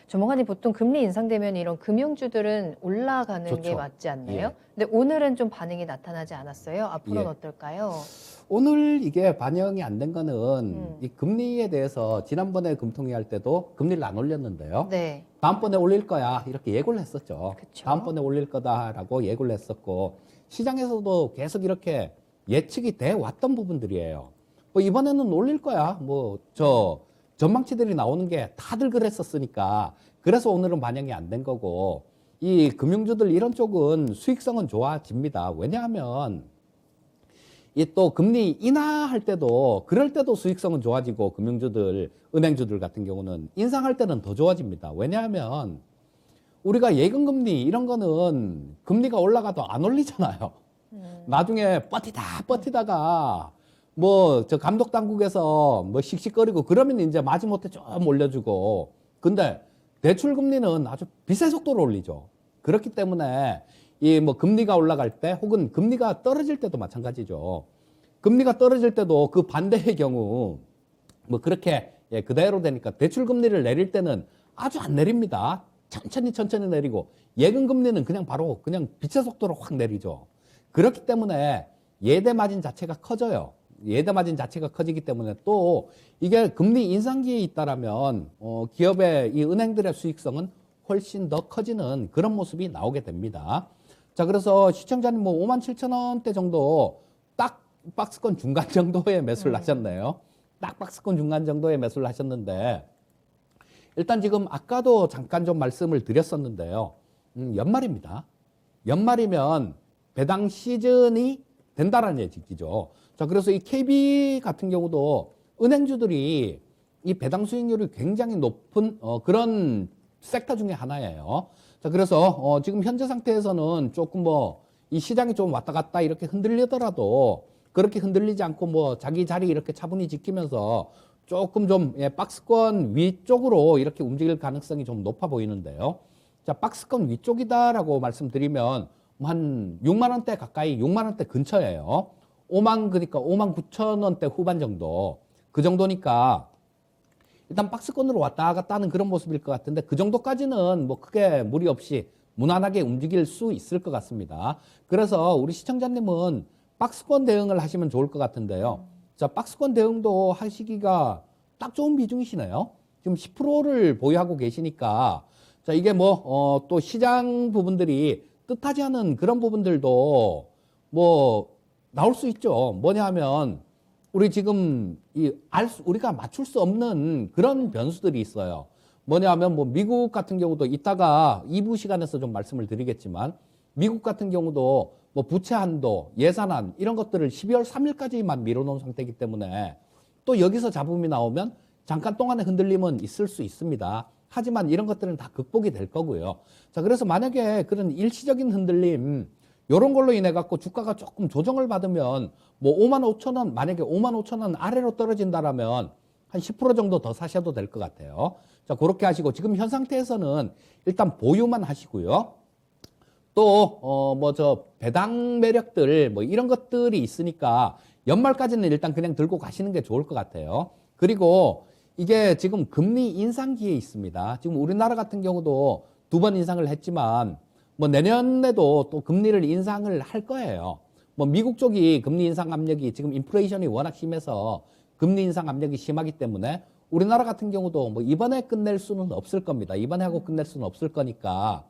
조목하니 보통 금리 인상되면 이런 금융주들은 올라가는 게 좋죠. 맞지 않나요? 예. 근데 오늘은 좀 반응이 나타나지 않았어요. 앞으로는 예. 어떨까요? 오늘 이게 반영이 안 된 거는 음. 이 금리에 대해서 지난번에 금통위 할 때도 금리를 안 올렸는데요. 네. 다음번에 올릴 거야 이렇게 예고를 했었죠. 그쵸. 다음번에 올릴 거다라고 예고를 했었고 시장에서도 계속 이렇게 예측이 돼 왔던 부분들이에요. 뭐 이번에는 올릴 거야. 뭐 저 전망치들이 나오는 게 다들 그랬었으니까 그래서 오늘은 반영이 안 된 거고 이 금융주들 이런 쪽은 수익성은 좋아집니다. 왜냐하면 이 또 금리 인하할 때도 그럴 때도 수익성은 좋아지고 금융주들, 은행주들 같은 경우는 인상할 때는 더 좋아집니다. 왜냐하면 우리가 예금금리 이런 거는 금리가 올라가도 안 올리잖아요. 나중에 버티다가 뭐 저 감독 당국에서 뭐 씩씩거리고 그러면 이제 마지못해 좀 올려주고 근데 대출 금리는 아주 비세 속도로 올리죠. 그렇기 때문에 이 뭐 금리가 올라갈 때 혹은 금리가 떨어질 때도 마찬가지죠. 금리가 떨어질 때도 그 반대의 경우 뭐 그렇게 그대로 되니까 대출 금리를 내릴 때는 아주 안 내립니다. 천천히 내리고 예금 금리는 그냥 바로 그냥 빛의 속도로 확 내리죠. 그렇기 때문에 예대 마진 자체가 커져요. 예대 마진 자체가 커지기 때문에 또 이게 금리 인상기에 있다라면 기업의 이 은행들의 수익성은 훨씬 더 커지는 그런 모습이 나오게 됩니다. 자, 그래서 시청자님 뭐 57,000원대 정도 딱 박스권 중간 정도에 매수를 하셨네요. 딱 박스권 중간 정도에 매수를 하셨는데 일단 지금 아까도 잠깐 좀 말씀을 드렸었는데요. 연말입니다. 연말이면 배당 시즌이 된다라는 얘기죠. 자, 그래서 이 KB 같은 경우도 은행주들이 이 배당 수익률이 굉장히 높은 그런 섹터 중에 하나예요. 자, 그래서 지금 현재 상태에서는 조금 뭐 이 시장이 좀 왔다 갔다 이렇게 흔들리더라도 그렇게 흔들리지 않고 뭐 자기 자리 이렇게 차분히 지키면서 조금 좀 박스권 위쪽으로 이렇게 움직일 가능성이 좀 높아 보이는데요. 자, 박스권 위쪽이다라고 말씀드리면 한 6만 원대 가까이 6만 원대 근처예요. 그러니까 5만 9천 원대 후반 정도. 그 정도니까 일단 박스권으로 왔다 갔다 하는 그런 모습일 것 같은데 그 정도까지는 뭐 크게 무리 없이 무난하게 움직일 수 있을 것 같습니다. 그래서 우리 시청자님은 박스권 대응을 하시면 좋을 것 같은데요. 자, 박스권 대응도 하시기가 딱 좋은 비중이시네요. 지금 10%를 보유하고 계시니까 자, 이게 뭐 또 시장 부분들이 뜻하지 않은 그런 부분들도 뭐 나올 수 있죠. 뭐냐 하면 우리 지금 우리가 맞출 수 없는 그런 변수들이 있어요. 뭐냐 하면 뭐 미국 같은 경우도 이따가 2부 시간에서 좀 말씀을 드리겠지만 미국 같은 경우도 뭐 부채 한도, 예산안 이런 것들을 12월 3일까지만 미뤄놓은 상태이기 때문에 또 여기서 잡음이 나오면 잠깐 동안의 흔들림은 있을 수 있습니다. 하지만 이런 것들은 다 극복이 될 거고요. 자, 그래서 만약에 그런 일시적인 흔들림 이런 걸로 인해 갖고 주가가 조금 조정을 받으면 뭐 5만 5천 원 만약에 5만 5천 원 아래로 떨어진다라면 한 10% 정도 더 사셔도 될 것 같아요. 자, 그렇게 하시고 지금 현 상태에서는 일단 보유만 하시고요. 또 뭐 저 배당 매력들 뭐 이런 것들이 있으니까 연말까지는 일단 그냥 들고 가시는 게 좋을 것 같아요. 그리고 이게 지금 금리 인상기에 있습니다. 지금 우리나라 같은 경우도 2번 인상을 했지만 뭐 내년에도 또 금리를 인상을 할 거예요. 뭐 미국 쪽이 금리 인상 압력이 지금 인플레이션이 워낙 심해서 금리 인상 압력이 심하기 때문에 우리나라 같은 경우도 뭐 이번에 끝낼 수는 없을 겁니다. 이번에 하고 끝낼 수는 없을 거니까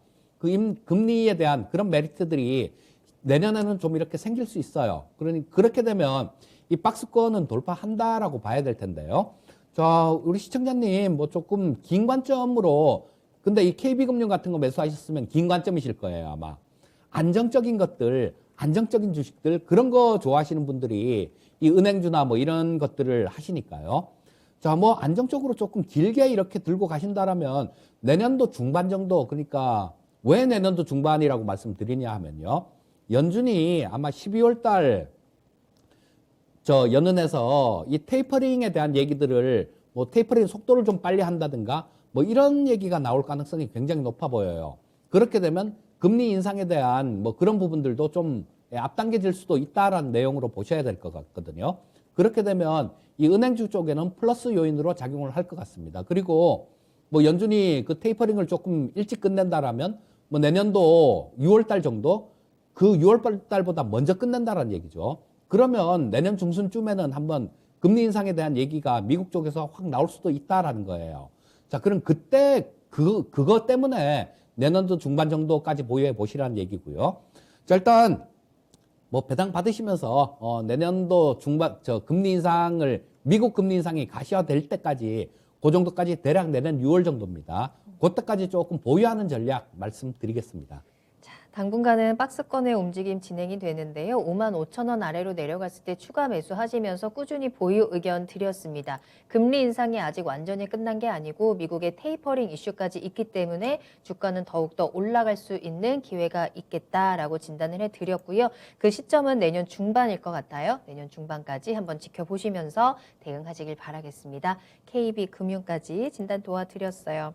금리에 대한 그런 메리트들이 내년에는 좀 이렇게 생길 수 있어요. 그러니 그렇게 되면 이 박스권은 돌파한다라고 봐야 될 텐데요. 자, 우리 시청자님 뭐 조금 긴 관점으로, 근데 이 KB금융 같은 거 매수하셨으면 긴 관점이실 거예요, 아마. 안정적인 것들, 안정적인 주식들, 그런 거 좋아하시는 분들이 이 은행주나 뭐 이런 것들을 하시니까요. 자, 뭐 안정적으로 조금 길게 이렇게 들고 가신다라면 내년도 중반 정도, 그러니까 왜 내년도 중반이라고 말씀드리냐 하면요. 연준이 아마 12월 달 연은에서 이 테이퍼링에 대한 얘기들을 뭐 테이퍼링 속도를 좀 빨리 한다든가 뭐 이런 얘기가 나올 가능성이 굉장히 높아 보여요. 그렇게 되면 금리 인상에 대한 뭐 그런 부분들도 좀 앞당겨질 수도 있다라는 내용으로 보셔야 될 것 같거든요. 그렇게 되면 이 은행주 쪽에는 플러스 요인으로 작용을 할 것 같습니다. 그리고 뭐 연준이 그 테이퍼링을 조금 일찍 끝낸다라면 뭐 내년도 6월 달 정도, 그 6월 달보다 먼저 끝낸다라는 얘기죠. 그러면 내년 중순쯤에는 한번 금리 인상에 대한 얘기가 미국 쪽에서 확 나올 수도 있다라는 거예요. 자, 그럼 그때 그거 때문에 내년도 중반 정도까지 보유해 보시라는 얘기고요. 자, 일단 뭐 배당 받으시면서 내년도 중반 금리 인상을, 미국 금리 인상이 가시화될 때까지 그 정도까지 대략 내년 6월 정도입니다. 그때까지 조금 보유하는 전략 말씀드리겠습니다. 당분간은 박스권의 움직임 진행이 되는데요. 55,000원 아래로 내려갔을 때 추가 매수하시면서 꾸준히 보유 의견 드렸습니다. 금리 인상이 아직 완전히 끝난 게 아니고 미국의 테이퍼링 이슈까지 있기 때문에 주가는 더욱더 올라갈 수 있는 기회가 있겠다라고 진단을 해드렸고요. 그 시점은 내년 중반일 것 같아요. 내년 중반까지 한번 지켜보시면서 대응하시길 바라겠습니다. KB금융까지 진단 도와드렸어요.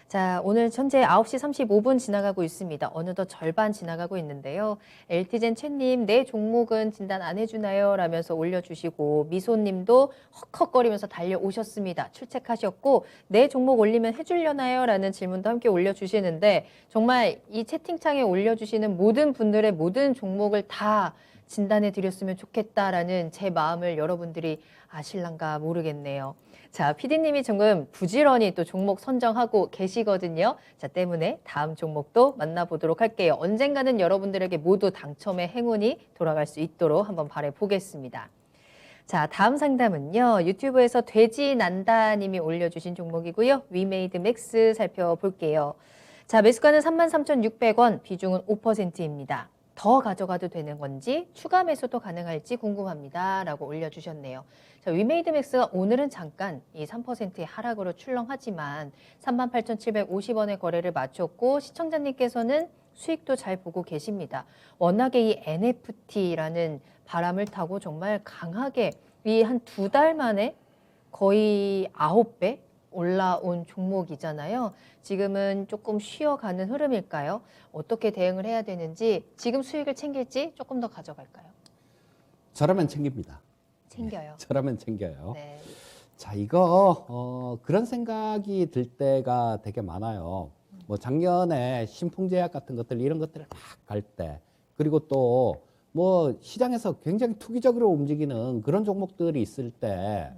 자, 오늘 현재 9시 35분 지나가고 있습니다. 어느덧 절반 지나가고 있는데요. LT젠 채님, 내 종목은 진단 안 해주나요? 라면서 올려주시고, 미소님도 헉헉거리면서 달려오셨습니다. 출첵하셨고, 내 종목 올리면 해주려나요? 라는 질문도 함께 올려주시는데, 정말 이 채팅창에 올려주시는 모든 분들의 모든 종목을 다 진단해 드렸으면 좋겠다라는 제 마음을 여러분들이 아실란가 모르겠네요. 자, PD님이 지금 부지런히 또 종목 선정하고 계시거든요. 자, 때문에 다음 종목도 만나보도록 할게요. 언젠가는 여러분들에게 모두 당첨의 행운이 돌아갈 수 있도록 한번 바라보겠습니다. 자, 다음 상담은요. 유튜브에서 돼지난다님이 올려주신 종목이고요. 위메이드 맥스 살펴볼게요. 자, 매수가는 33,600원, 비중은 5%입니다. 더 가져가도 되는 건지 추가 매수도 가능할지 궁금합니다. 라고 올려주셨네요. 자, 위메이드 맥스가 오늘은 잠깐 이 3%의 하락으로 출렁하지만 38,750원의 거래를 마쳤고 시청자님께서는 수익도 잘 보고 계십니다. 워낙에 이 NFT라는 바람을 타고 정말 강하게 이 한 2달 만에 거의 9배 올라온 종목이잖아요. 지금은 조금 쉬어가는 흐름일까요? 어떻게 대응을 해야 되는지, 지금 수익을 챙길지 조금 더 가져갈까요? 저라면 챙깁니다. 챙겨요. 저라면 챙겨요. 네. 자, 이거 그런 생각이 들 때가 되게 많아요. 뭐 작년에 신풍제약 같은 것들, 이런 것들을 막 갈 때, 그리고 또 뭐 시장에서 굉장히 투기적으로 움직이는 그런 종목들이 있을 때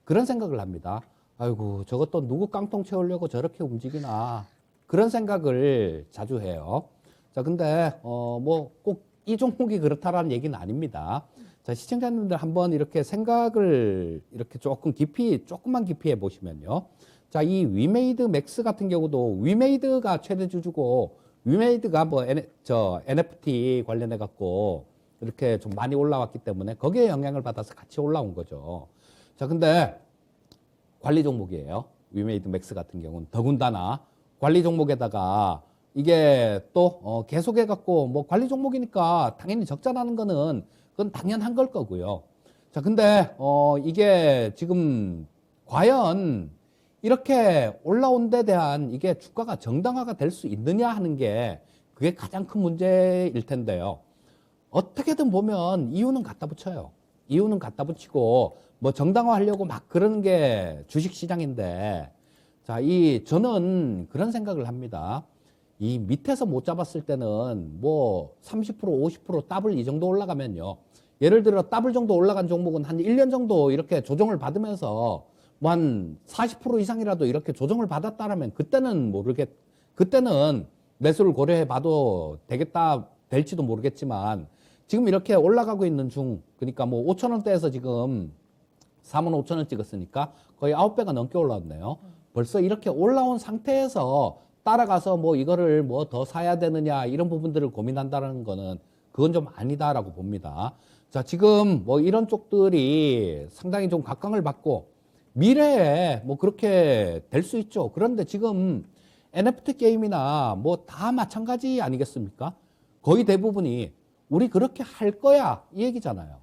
그런 생각을 합니다. 아이고, 저것도 누구 깡통 채우려고 저렇게 움직이나, 그런 생각을 자주 해요. 자, 근데 뭐 꼭 이 종목이 그렇다라는 얘기는 아닙니다. 자, 시청자님들 한번 이렇게 생각을 이렇게 조금만 깊이 해보시면요. 자, 이 위메이드 맥스 같은 경우도 위메이드가 최대 주주고, 위메이드가 뭐 NFT 관련해 갖고 이렇게 좀 많이 올라왔기 때문에 거기에 영향을 받아서 같이 올라온 거죠. 자, 근데 관리 종목이에요. 위메이드 맥스 같은 경우는 더군다나 관리 종목에다가 이게 또 계속해 갖고 뭐 관리 종목이니까 당연히 적자 나는 거는 그건 당연한 걸 거고요. 자, 근데 이게 지금 과연 이렇게 올라온 데 대한 이게 주가가 정당화가 될 수 있느냐 하는 게 그게 가장 큰 문제일 텐데요. 어떻게든 보면 이유는 갖다 붙여요. 이유는 갖다 붙이고 뭐 정당화하려고 막 그러는 게 주식시장인데, 자, 저는 그런 생각을 합니다. 이 밑에서 못 잡았을 때는 뭐 30%, 50% 더블 이 정도 올라가면요. 예를 들어 더블 정도 올라간 종목은 한 1년 정도 이렇게 조정을 받으면서 뭐 한 40% 이상이라도 이렇게 조정을 받았다라면 그때는 매수를 고려해 봐도 되겠다, 될지도 모르겠지만 지금 이렇게 올라가고 있는 중, 그러니까 뭐 5,000원대에서 지금 45,000원 찍었으니까 거의 9배가 넘게 올라왔네요. 벌써 이렇게 올라온 상태에서 따라가서 뭐 이거를 뭐 더 사야 되느냐 이런 부분들을 고민한다는 거는 그건 좀 아니다라고 봅니다. 자, 지금 뭐 이런 쪽들이 상당히 좀 각광을 받고 미래에 뭐 그렇게 될 수 있죠. 그런데 지금 NFT 게임이나 뭐 다 마찬가지 아니겠습니까? 거의 대부분이 우리 그렇게 할 거야 이 얘기잖아요.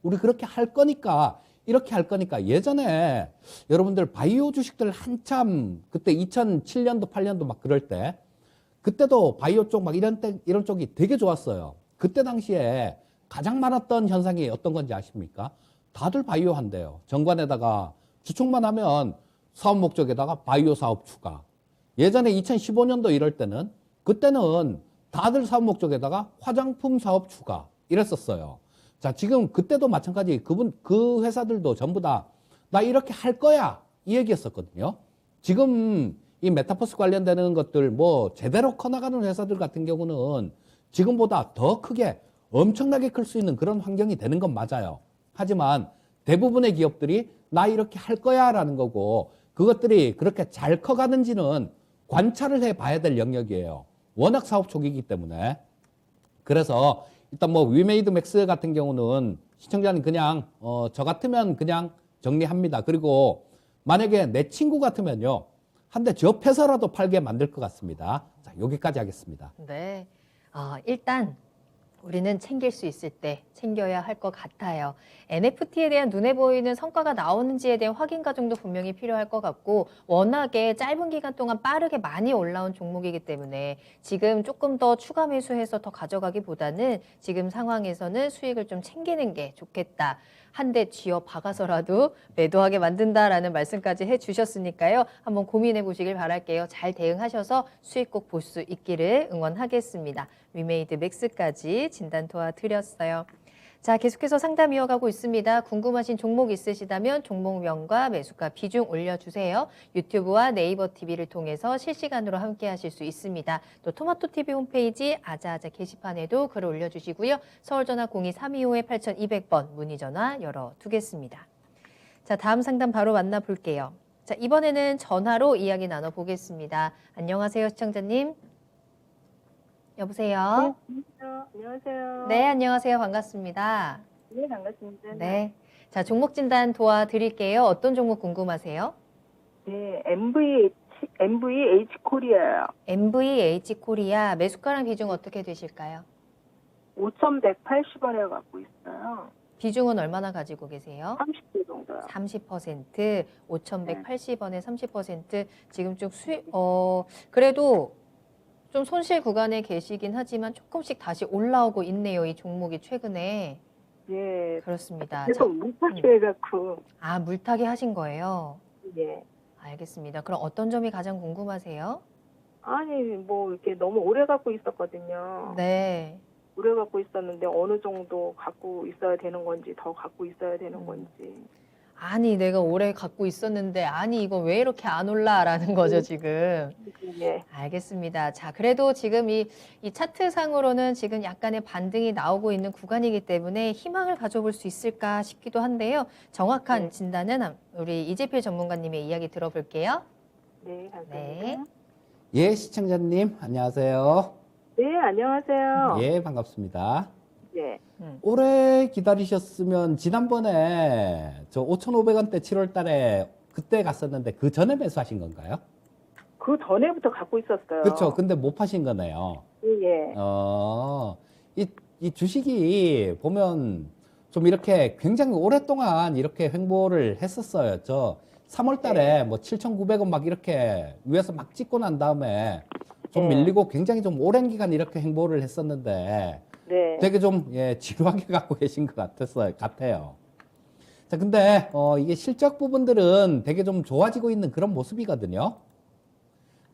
우리 그렇게 할 거니까, 이렇게 할 거니까. 예전에 여러분들 바이오 주식들 한참 그때 2007년도 8년도 막 그럴 때, 그때도 바이오 쪽 막 이런 쪽이 되게 좋았어요. 그때 당시에 가장 많았던 현상이 어떤 건지 아십니까? 다들 바이오 한대요. 정관에다가 주총만 하면 사업 목적에다가 바이오 사업 추가. 예전에 2015년도 이럴 때는, 그때는 다들 사업 목적에다가 화장품 사업 추가 이랬었어요. 자, 지금 그때도 마찬가지. 그 회사들도 전부 다 나 이렇게 할 거야 이 얘기했었거든요. 지금 이 메타버스 관련되는 것들 뭐 제대로 커나가는 회사들 같은 경우는 지금보다 더 크게 엄청나게 클 수 있는 그런 환경이 되는 건 맞아요. 하지만 대부분의 기업들이 나 이렇게 할 거야 라는 거고, 그것들이 그렇게 잘 커가는지는 관찰을 해 봐야 될 영역이에요. 워낙 사업 초기이기 때문에. 그래서 일단 뭐 위메이드 맥스 같은 경우는 시청자는 그냥 저 같으면 그냥 정리합니다. 그리고 만약에 내 친구 같으면요, 한 대 접해서라도 팔게 만들 것 같습니다. 자, 여기까지 하겠습니다. 네. 일단 우리는 챙길 수 있을 때 챙겨야 할 것 같아요. NFT에 대한 눈에 보이는 성과가 나오는지에 대한 확인 과정도 분명히 필요할 것 같고, 워낙에 짧은 기간 동안 빠르게 많이 올라온 종목이기 때문에 지금 조금 더 추가 매수해서 더 가져가기보다는 지금 상황에서는 수익을 좀 챙기는 게 좋겠다. 한 대 쥐어 박아서라도 매도하게 만든다라는 말씀까지 해주셨으니까요. 한번 고민해 보시길 바랄게요. 잘 대응하셔서 수익 꼭 볼 수 있기를 응원하겠습니다. 위메이드 맥스까지 진단 도와드렸어요. 자, 계속해서 상담 이어가고 있습니다. 궁금하신 종목 있으시다면 종목명과 매수가 비중 올려주세요. 유튜브와 네이버 TV를 통해서 실시간으로 함께 하실 수 있습니다. 또 토마토TV 홈페이지 아자아자 게시판에도 글을 올려주시고요. 서울전화 02-325-8200번 문의전화 열어두겠습니다. 자, 다음 상담 바로 만나볼게요. 자, 이번에는 전화로 이야기 나눠보겠습니다. 안녕하세요, 시청자님. 여보세요? 네, 안녕하세요. 네, 안녕하세요. 반갑습니다. 네, 반갑습니다. 네. 자, 종목 진단 도와드릴게요. 어떤 종목 궁금하세요? 네, MVH 코리아요. MVH 코리아 매수가랑 비중 어떻게 되실까요? 5,180원에 갖고 있어요. 비중은 얼마나 가지고 계세요? 30대 정도요. 30%, 5,180원에 30%. 지금 좀 그래도 좀 손실 구간에 계시긴 하지만 조금씩 다시 올라오고 있네요. 이 종목이 최근에. 예. 그렇습니다. 계속 물타기해갖고. 물타기 하신 거예요? 예. 알겠습니다. 그럼 어떤 점이 가장 궁금하세요? 아니, 뭐, 이렇게 너무 오래 갖고 있었거든요. 네. 오래 갖고 있었는데 어느 정도 갖고 있어야 되는 건지, 더 갖고 있어야 되는 건지. 아니, 내가 오래 갖고 있었는데, 아니, 이거 왜 이렇게 안 올라라는 거죠, 지금. 예. 알겠습니다. 자, 그래도 지금 이 차트상으로는 지금 약간의 반등이 나오고 있는 구간이기 때문에 희망을 가져볼 수 있을까 싶기도 한데요. 정확한 네. 진단은 우리 이재필 전문가님의 이야기 들어볼게요. 네, 감사합니다. 네. 예, 시청자님 안녕하세요. 네, 안녕하세요. 예, 반갑습니다. 네. 오래 기다리셨으면 지난번에 저 5,500원대 7월 달에 그때 갔었는데 그 전에 매수하신 건가요? 그 전에부터 갖고 있었어요. 그렇죠. 근데 못 파신 거네요. 예. 이 주식이 보면 좀 이렇게 굉장히 오랫동안 이렇게 횡보를 했었어요. 저 3월 달에 뭐 7,900원 막 이렇게 위에서 막 찍고 난 다음에 좀 네. 밀리고 굉장히 좀 오랜 기간 이렇게 횡보를 했었는데 네. 되게 좀 지루하게 갖고 계신 것 같아요. 자, 근데 이게 실적 부분들은 되게 좀 좋아지고 있는 그런 모습이거든요.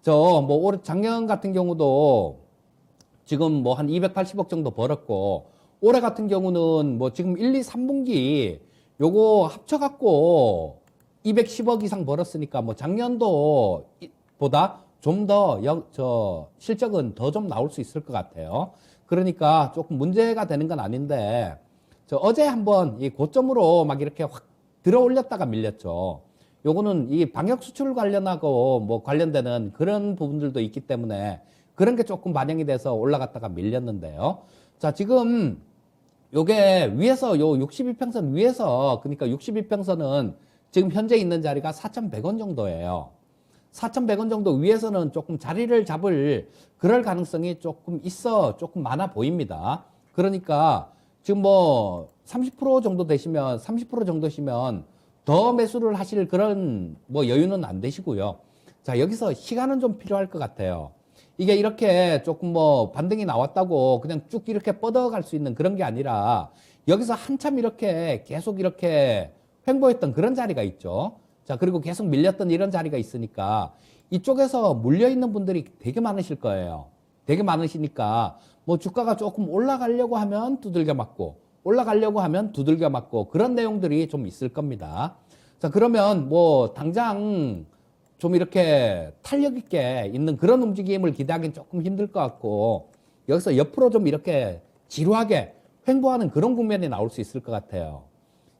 뭐 올해 작년 같은 경우도 지금 뭐 한 280억 정도 벌었고, 올해 같은 경우는 뭐 지금 1, 2, 3분기 요거 합쳐갖고 210억 이상 벌었으니까 뭐 작년도 보다 좀 더 실적은 더 좀 나올 수 있을 것 같아요. 그러니까 조금 문제가 되는 건 아닌데 어제 한번 이 고점으로 막 이렇게 확 들어 올렸다가 밀렸죠. 요거는 이 방역 수출 관련하고 뭐 관련되는 그런 부분들도 있기 때문에 그런 게 조금 반영이 돼서 올라갔다가 밀렸는데요. 자, 지금 요게 위에서 요 62평선 위에서, 그러니까 62평선은 지금 현재 있는 자리가 4,100원 정도예요. 4,100원 정도 위에서는 조금 자리를 잡을 그럴 가능성이 조금 많아 보입니다. 그러니까 지금 뭐 30% 정도 되시면, 30% 정도시면 더 매수를 하실 그런 뭐 여유는 안 되시고요. 자, 여기서 시간은 좀 필요할 것 같아요. 이게 이렇게 조금 뭐 반등이 나왔다고 그냥 쭉 이렇게 뻗어갈 수 있는 그런 게 아니라 여기서 한참 이렇게 계속 이렇게 횡보했던 그런 자리가 있죠. 자, 그리고 계속 밀렸던 이런 자리가 있으니까 이쪽에서 물려있는 분들이 되게 많으실 거예요. 되게 많으시니까 뭐 주가가 조금 올라가려고 하면 두들겨 맞고 올라가려고 하면 두들겨 맞고 그런 내용들이 좀 있을 겁니다. 자, 그러면 뭐 당장 좀 이렇게 탄력 있게 있는 그런 움직임을 기대하기는 조금 힘들 것 같고 여기서 옆으로 좀 이렇게 지루하게 횡보하는 그런 국면이 나올 수 있을 것 같아요.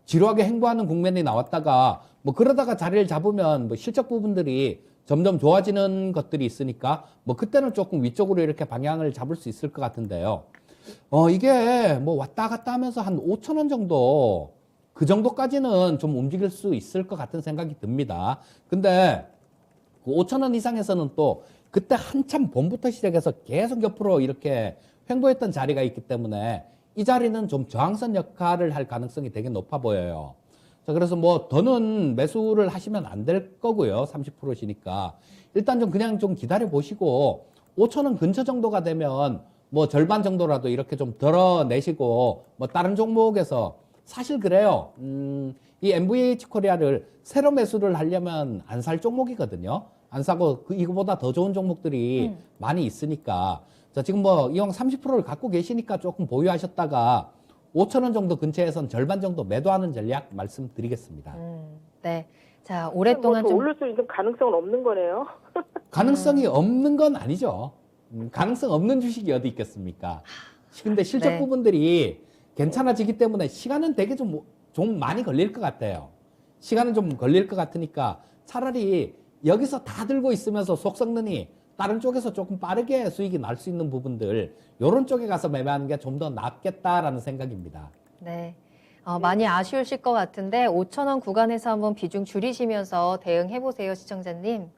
지루하게 횡보하는 국면이 나왔다가 뭐 그러다가 자리를 잡으면 뭐 실적 부분들이 점점 좋아지는 것들이 있으니까 뭐 그때는 조금 위쪽으로 이렇게 방향을 잡을 수 있을 것 같은데요. 이게 뭐 왔다 갔다 하면서 한 5,000원 정도 그 정도까지는 좀 움직일 수 있을 것 같은 생각이 듭니다. 근데 그 5,000원 이상에서는 또 그때 한참 봄부터 시작해서 계속 옆으로 이렇게 횡보했던 자리가 있기 때문에 이 자리는 좀 저항선 역할을 할 가능성이 되게 높아 보여요. 자, 그래서 뭐 더는 매수를 하시면 안 될 거고요. 30%시니까. 일단 좀 그냥 좀 기다려 보시고 5,000원 근처 정도가 되면 뭐 절반 정도라도 이렇게 좀 덜어내시고 뭐 다른 종목에서 사실 그래요. 이 MVH 코리아를 새로 매수를 하려면 안 살 종목이거든요. 안 사고 이거보다 더 좋은 종목들이 많이 있으니까. 자, 지금 뭐 이왕 30%를 갖고 계시니까 조금 보유하셨다가 5,000원 정도 근처에선 절반 정도 매도하는 전략 말씀드리겠습니다. 네. 자, 오랫동안 뭐 좀 올릴 수 있는 가능성은 없는 거네요. 가능성이 없는 건 아니죠. 가능성 없는 주식이 어디 있겠습니까? 근데 실적 네. 부분들이 괜찮아지기 때문에 시간은 되게 좀 많이 걸릴 것 같아요. 시간은 좀 걸릴 것 같으니까 차라리 여기서 다 들고 있으면서 속 썩느니 다른 쪽에서 조금 빠르게 수익이 날 수 있는 부분들 요런 쪽에 가서 매매하는 게 좀 더 낫겠다라는 생각입니다. 네. 많이 아쉬우실 것 같은데 5,000원 구간에서 한번 비중 줄이시면서 대응해 보세요, 시청자님.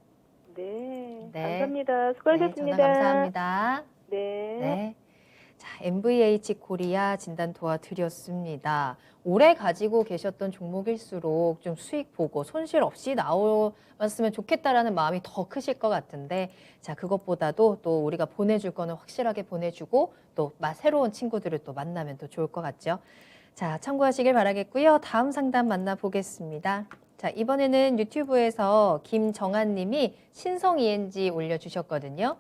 네, 네. 감사합니다. 네, 수고하셨습니다. 전화 감사합니다. 네. 네. 자, MVH 코리아 진단 도와드렸습니다. 오래 가지고 계셨던 종목일수록 좀 수익 보고 손실 없이 나왔으면 좋겠다라는 마음이 더 크실 것 같은데, 자, 그것보다도 또 우리가 보내줄 거는 확실하게 보내주고 또 새로운 친구들을 또 만나면 또 좋을 것 같죠. 자, 참고하시길 바라겠고요. 다음 상담 만나보겠습니다. 자, 이번에는 유튜브에서 김정한 님이 신성 ENG 올려주셨거든요.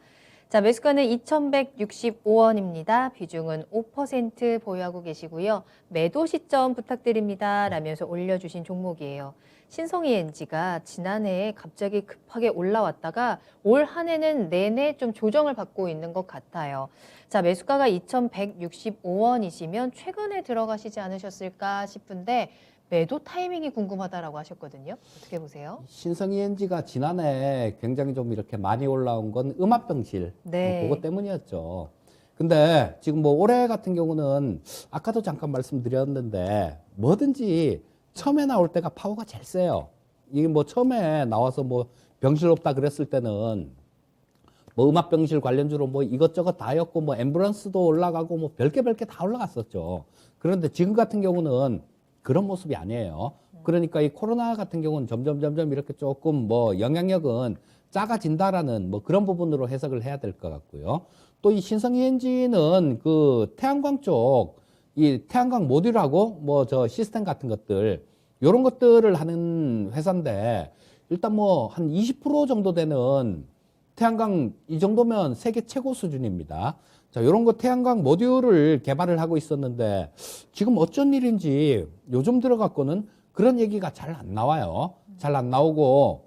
자, 매수가는 2,165원입니다. 비중은 5% 보유하고 계시고요. 매도 시점 부탁드립니다. 라면서 올려주신 종목이에요. 신성 ENG가 지난해에 갑자기 급하게 올라왔다가 올 한 해는 내내 좀 조정을 받고 있는 것 같아요. 자, 매수가가 2,165원이시면 최근에 들어가시지 않으셨을까 싶은데 매도 타이밍이 궁금하다라고 하셨거든요. 어떻게 보세요? 신성 ENG가 지난해 굉장히 좀 이렇게 많이 올라온 건 음압병실 네. 그거 때문이었죠. 근데 지금 뭐 올해 같은 경우는 아까도 잠깐 말씀드렸는데 뭐든지 처음에 나올 때가 파워가 제일 세요. 이게 뭐 처음에 나와서 뭐 병실 없다 그랬을 때는 뭐 음압병실 관련주로 뭐 이것저것 다였고 뭐 앰뷸런스도 올라가고 뭐 별게 다 올라갔었죠. 그런데 지금 같은 경우는 그런 모습이 아니에요. 그러니까 이 코로나 같은 경우는 점점 이렇게 조금 뭐 영향력은 작아진다라는 뭐 그런 부분으로 해석을 해야 될 것 같고요. 또 이 신성 ENG는 그 태양광 쪽, 이 태양광 모듈하고 뭐 저 시스템 같은 것들, 요런 것들을 하는 회사인데 일단 뭐 한 20% 정도 되는 태양광 이 정도면 세계 최고 수준입니다. 자, 요런 거 태양광 모듈을 개발을 하고 있었는데 지금 어쩐 일인지 요즘 들어갖고는 그런 얘기가 잘 안 나와요. 잘 안 나오고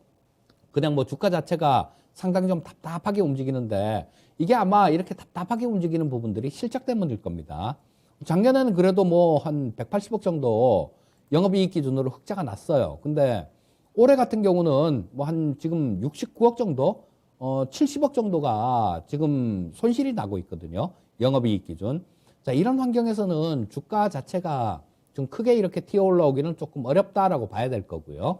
그냥 뭐 주가 자체가 상당히 좀 답답하게 움직이는데 이게 아마 이렇게 답답하게 움직이는 부분들이 실적 때문일 겁니다. 작년에는 그래도 뭐 한 180억 정도 영업이익 기준으로 흑자가 났어요. 근데 올해 같은 경우는 뭐 한 지금 69억 정도, 70억 정도가 지금 손실이 나고 있거든요. 영업이익 기준. 자, 이런 환경에서는 주가 자체가 좀 크게 이렇게 튀어 올라오기는 조금 어렵다라고 봐야 될 거고요.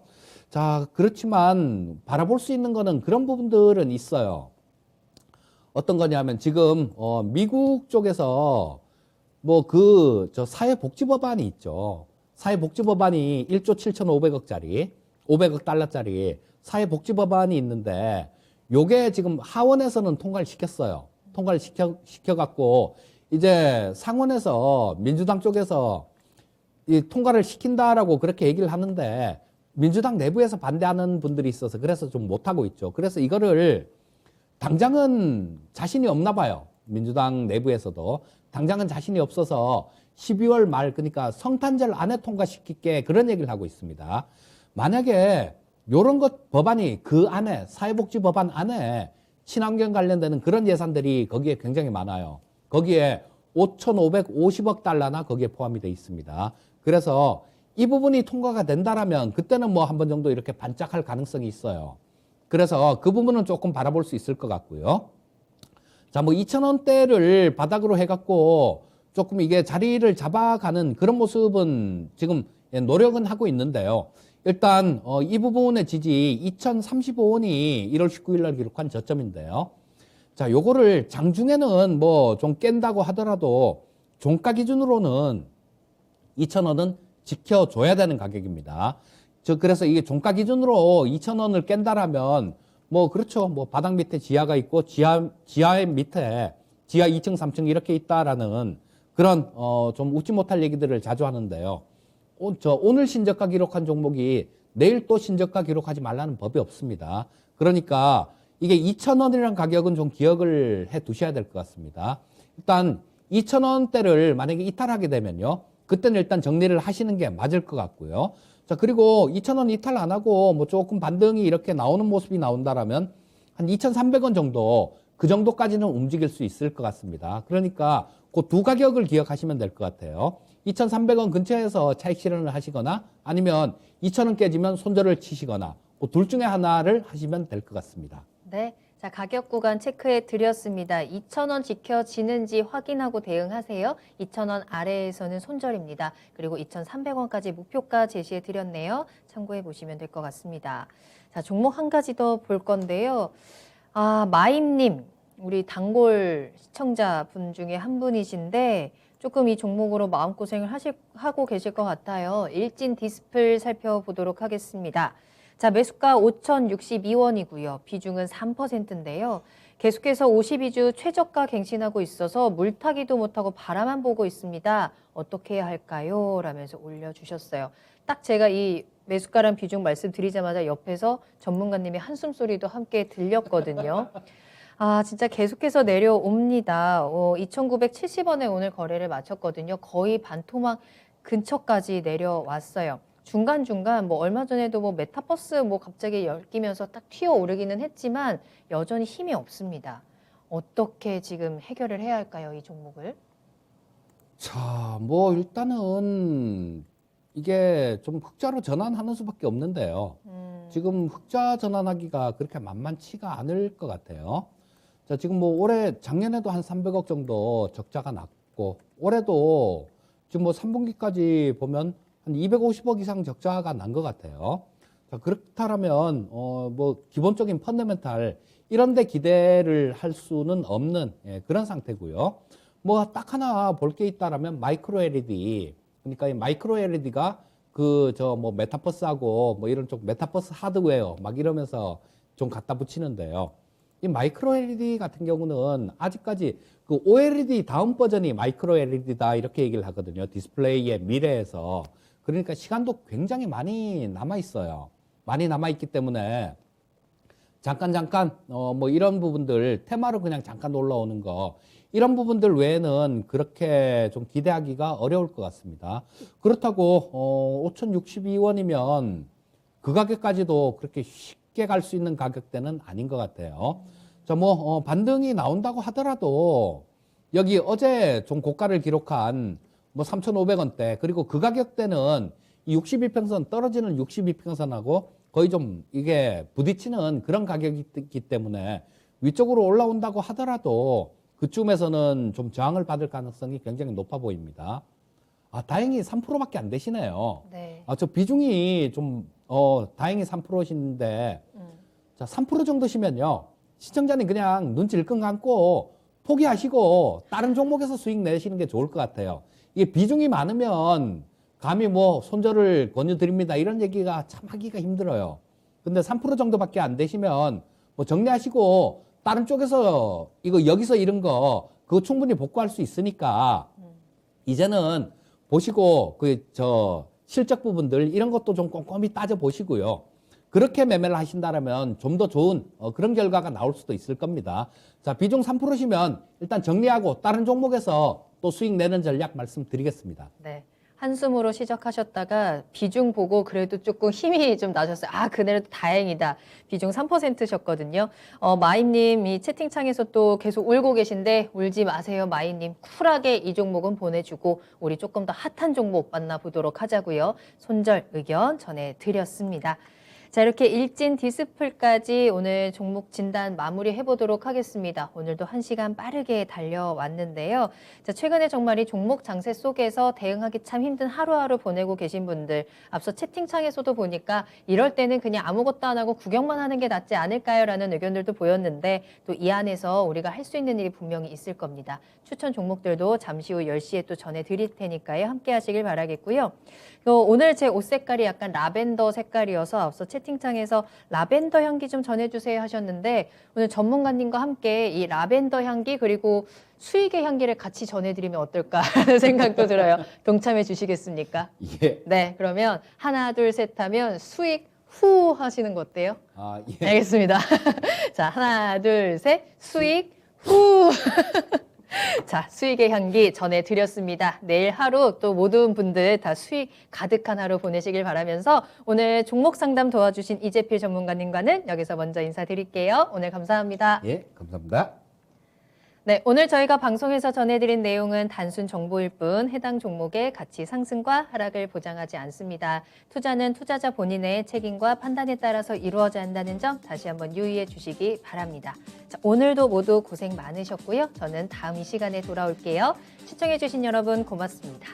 자, 그렇지만 바라볼 수 있는 거는 그런 부분들은 있어요. 어떤 거냐면 지금 미국 쪽에서 뭐 저 사회복지법안이 있죠. 사회복지법안이 1조 7,500억짜리, 500억 달러짜리 사회복지법안이 있는데 요게 지금 하원에서는 통과를 시켰어요. 통과를 시켜갖고 이제 상원에서 민주당 쪽에서 이 통과를 시킨다라고 그렇게 얘기를 하는데 민주당 내부에서 반대하는 분들이 있어서 그래서 좀 못하고 있죠. 그래서 이거를 당장은 자신이 없나 봐요. 민주당 내부에서도. 당장은 자신이 없어서 12월 말 그러니까 성탄절 안에 통과시킬게 그런 얘기를 하고 있습니다. 만약에 요런 것 법안이 그 안에 사회복지 법안 안에 친환경 관련되는 그런 예산들이 거기에 굉장히 많아요. 거기에 5,550억 달러나 거기에 포함이 되어 있습니다. 그래서 이 부분이 통과가 된다라면 그때는 뭐 한 번 정도 이렇게 반짝할 가능성이 있어요. 그래서 그 부분은 조금 바라볼 수 있을 것 같고요. 자, 뭐 2,000원대를 바닥으로 해갖고 조금 이게 자리를 잡아가는 그런 모습은 지금 노력은 하고 있는데요. 일단 이 부분의 지지 2,035원이 1월 19일 날 기록한 저점인데요. 자, 요거를 장중에는 뭐 좀 깬다고 하더라도 종가 기준으로는 2,000원은 지켜줘야 되는 가격입니다. 그래서 이게 종가 기준으로 2,000원을 깬다라면 뭐 그렇죠. 뭐 바닥 밑에 지하가 있고 지하 밑에 지하 2층, 3층 이렇게 있다라는 그런 좀 웃지 못할 얘기들을 자주 하는데요. 오늘 신저가 기록한 종목이 내일 또 신저가 기록하지 말라는 법이 없습니다. 그러니까 이게 2,000원이라는 가격은 좀 기억을 해 두셔야 될 것 같습니다. 일단 2,000원대를 만약에 이탈하게 되면요. 그때는 일단 정리를 하시는 게 맞을 것 같고요. 자, 그리고 2,000원 이탈 안 하고 뭐 조금 반등이 이렇게 나오는 모습이 나온다라면 한 2,300원 정도 그 정도까지는 움직일 수 있을 것 같습니다. 그러니까 그 두 가격을 기억하시면 될 것 같아요. 2,300원 근처에서 차익 실현을 하시거나 아니면 2,000원 깨지면 손절을 치시거나 그 둘 중에 하나를 하시면 될 것 같습니다. 네. 자, 가격 구간 체크해 드렸습니다. 2,000원 지켜지는지 확인하고 대응하세요. 2,000원 아래에서는 손절입니다. 그리고 2,300원까지 목표가 제시해 드렸네요. 참고해 보시면 될 것 같습니다. 자, 종목 한 가지 더 볼 건데요. 마임님, 우리 단골 시청자분 중에 한 분이신데 조금 이 종목으로 마음고생을 하고 계실 것 같아요. 일진 디스플 살펴보도록 하겠습니다. 자, 매수가 5,062원이고요. 비중은 3%인데요. 계속해서 52주 최저가 갱신하고 있어서 물타기도 못하고 바라만 보고 있습니다. 어떻게 해야 할까요? 라면서 올려주셨어요. 딱 제가 이 매수가란 비중 말씀드리자마자 옆에서 전문가님의 한숨소리도 함께 들렸거든요. 진짜 계속해서 내려옵니다. 2,970원에 오늘 거래를 마쳤거든요. 거의 반토막 근처까지 내려왔어요. 중간중간 뭐 얼마 전에도 뭐 메타버스 뭐 갑자기 엮이면서 딱 튀어 오르기는 했지만 여전히 힘이 없습니다. 어떻게 지금 해결을 해야 할까요, 이 종목을? 자, 뭐 일단은 이게 좀 흑자로 전환하는 수밖에 없는데요. 지금 흑자 전환하기가 그렇게 만만치가 않을 것 같아요. 자, 지금 뭐 작년에도 한 300억 정도 적자가 났고 올해도 지금 뭐 3분기까지 보면 한 250억 이상 적자가 난 것 같아요. 자, 그렇다면 뭐 기본적인 펀더멘탈 이런 데 기대를 할 수는 없는 그런 상태고요. 뭐 딱 하나 볼 게 있다라면 마이크로 LED. 그러니까 이 마이크로 LED가 뭐 메타버스하고 뭐 이런 쪽 메타버스 하드웨어 막 이러면서 좀 갖다 붙이는데요. 이 마이크로 LED 같은 경우는 아직까지 그 OLED 다음 버전이 마이크로 LED다 이렇게 얘기를 하거든요. 디스플레이의 미래에서. 그러니까 시간도 굉장히 많이 남아 있어요. 많이 남아 있기 때문에 잠깐 뭐 이런 부분들 테마로 그냥 잠깐 올라오는 거 이런 부분들 외에는 그렇게 좀 기대하기가 어려울 것 같습니다. 그렇다고 5,062원이면 그 가격까지도 그렇게 쉽게 쉽게 갈 수 있는 가격대는 아닌 것 같아요. 자, 반등이 나온다고 하더라도 여기 어제 좀 고가를 기록한 3,500원대 그리고 그 가격대는 이 62평선 떨어지는 62평선하고 거의 좀 이게 부딪히는 그런 가격이기 때문에 위쪽으로 올라온다고 하더라도 그쯤에서는 좀 저항을 받을 가능성이 굉장히 높아 보입니다. 다행히 3%밖에 안 되시네요. 네. 저 비중이 좀 다행히 3%신데 자, 3% 정도시면요. 시청자님 그냥 눈 질끈 감고 포기하시고 다른 종목에서 수익 내시는 게 좋을 것 같아요. 이게 비중이 많으면 감히 손절을 권유드립니다. 이런 얘기가 참 하기가 힘들어요. 근데 3% 정도밖에 안 되시면 정리하시고 다른 쪽에서 여기서 이런 거 그거 충분히 복구할 수 있으니까 이제는 보시고 실적 부분들 이런 것도 좀 꼼꼼히 따져 보시고요. 그렇게 매매를 하신다면 좀 더 좋은 그런 결과가 나올 수도 있을 겁니다. 자, 비중 3%시면 일단 정리하고 다른 종목에서 또 수익 내는 전략 말씀드리겠습니다. 네. 한숨으로 시작하셨다가 비중 보고 그래도 조금 힘이 좀 나셨어요. 그날도 다행이다. 비중 3%셨거든요. 마이님 이 채팅창에서 또 계속 울고 계신데 울지 마세요, 마이님. 쿨하게 이 종목은 보내주고 우리 조금 더 핫한 종목 만나보도록 하자고요. 손절 의견 전해드렸습니다. 자, 이렇게 일진 디스플까지 오늘 종목 진단 마무리해 보도록 하겠습니다. 오늘도 1시간 빠르게 달려왔는데요. 자, 최근에 정말 이 종목 장세 속에서 대응하기 참 힘든 하루하루 보내고 계신 분들, 앞서 채팅창에서도 보니까 이럴 때는 그냥 아무것도 안 하고 구경만 하는 게 낫지 않을까요? 라는 의견들도 보였는데 또 이 안에서 우리가 할 수 있는 일이 분명히 있을 겁니다. 추천 종목들도 잠시 후 10시에 또 전해드릴 테니까요. 함께 하시길 바라겠고요. 오늘 제 옷 색깔이 약간 라벤더 색깔이어서 앞서 채팅창에서 라벤더 향기 좀 전해주세요 하셨는데 오늘 전문가님과 함께 이 라벤더 향기 그리고 수익의 향기를 같이 전해드리면 어떨까 하는 생각도 들어요. 동참해 주시겠습니까? 예. 네, 그러면 하나, 둘, 셋 하면 수익 후 하시는 거 어때요? 예. 알겠습니다. 자, 하나, 둘, 셋, 수익 후. 자, 수익의 향기 전해드렸습니다. 내일 하루 또 모든 분들 다 수익 가득한 하루 보내시길 바라면서 오늘 종목 상담 도와주신 이재필 전문가님과는 여기서 먼저 인사드릴게요. 오늘 감사합니다. 예, 감사합니다. 네, 오늘 저희가 방송에서 전해드린 내용은 단순 정보일 뿐 해당 종목의 가치 상승과 하락을 보장하지 않습니다. 투자는 투자자 본인의 책임과 판단에 따라서 이루어져야 한다는 점 다시 한번 유의해 주시기 바랍니다. 자, 오늘도 모두 고생 많으셨고요. 저는 다음 이 시간에 돌아올게요. 시청해 주신 여러분 고맙습니다.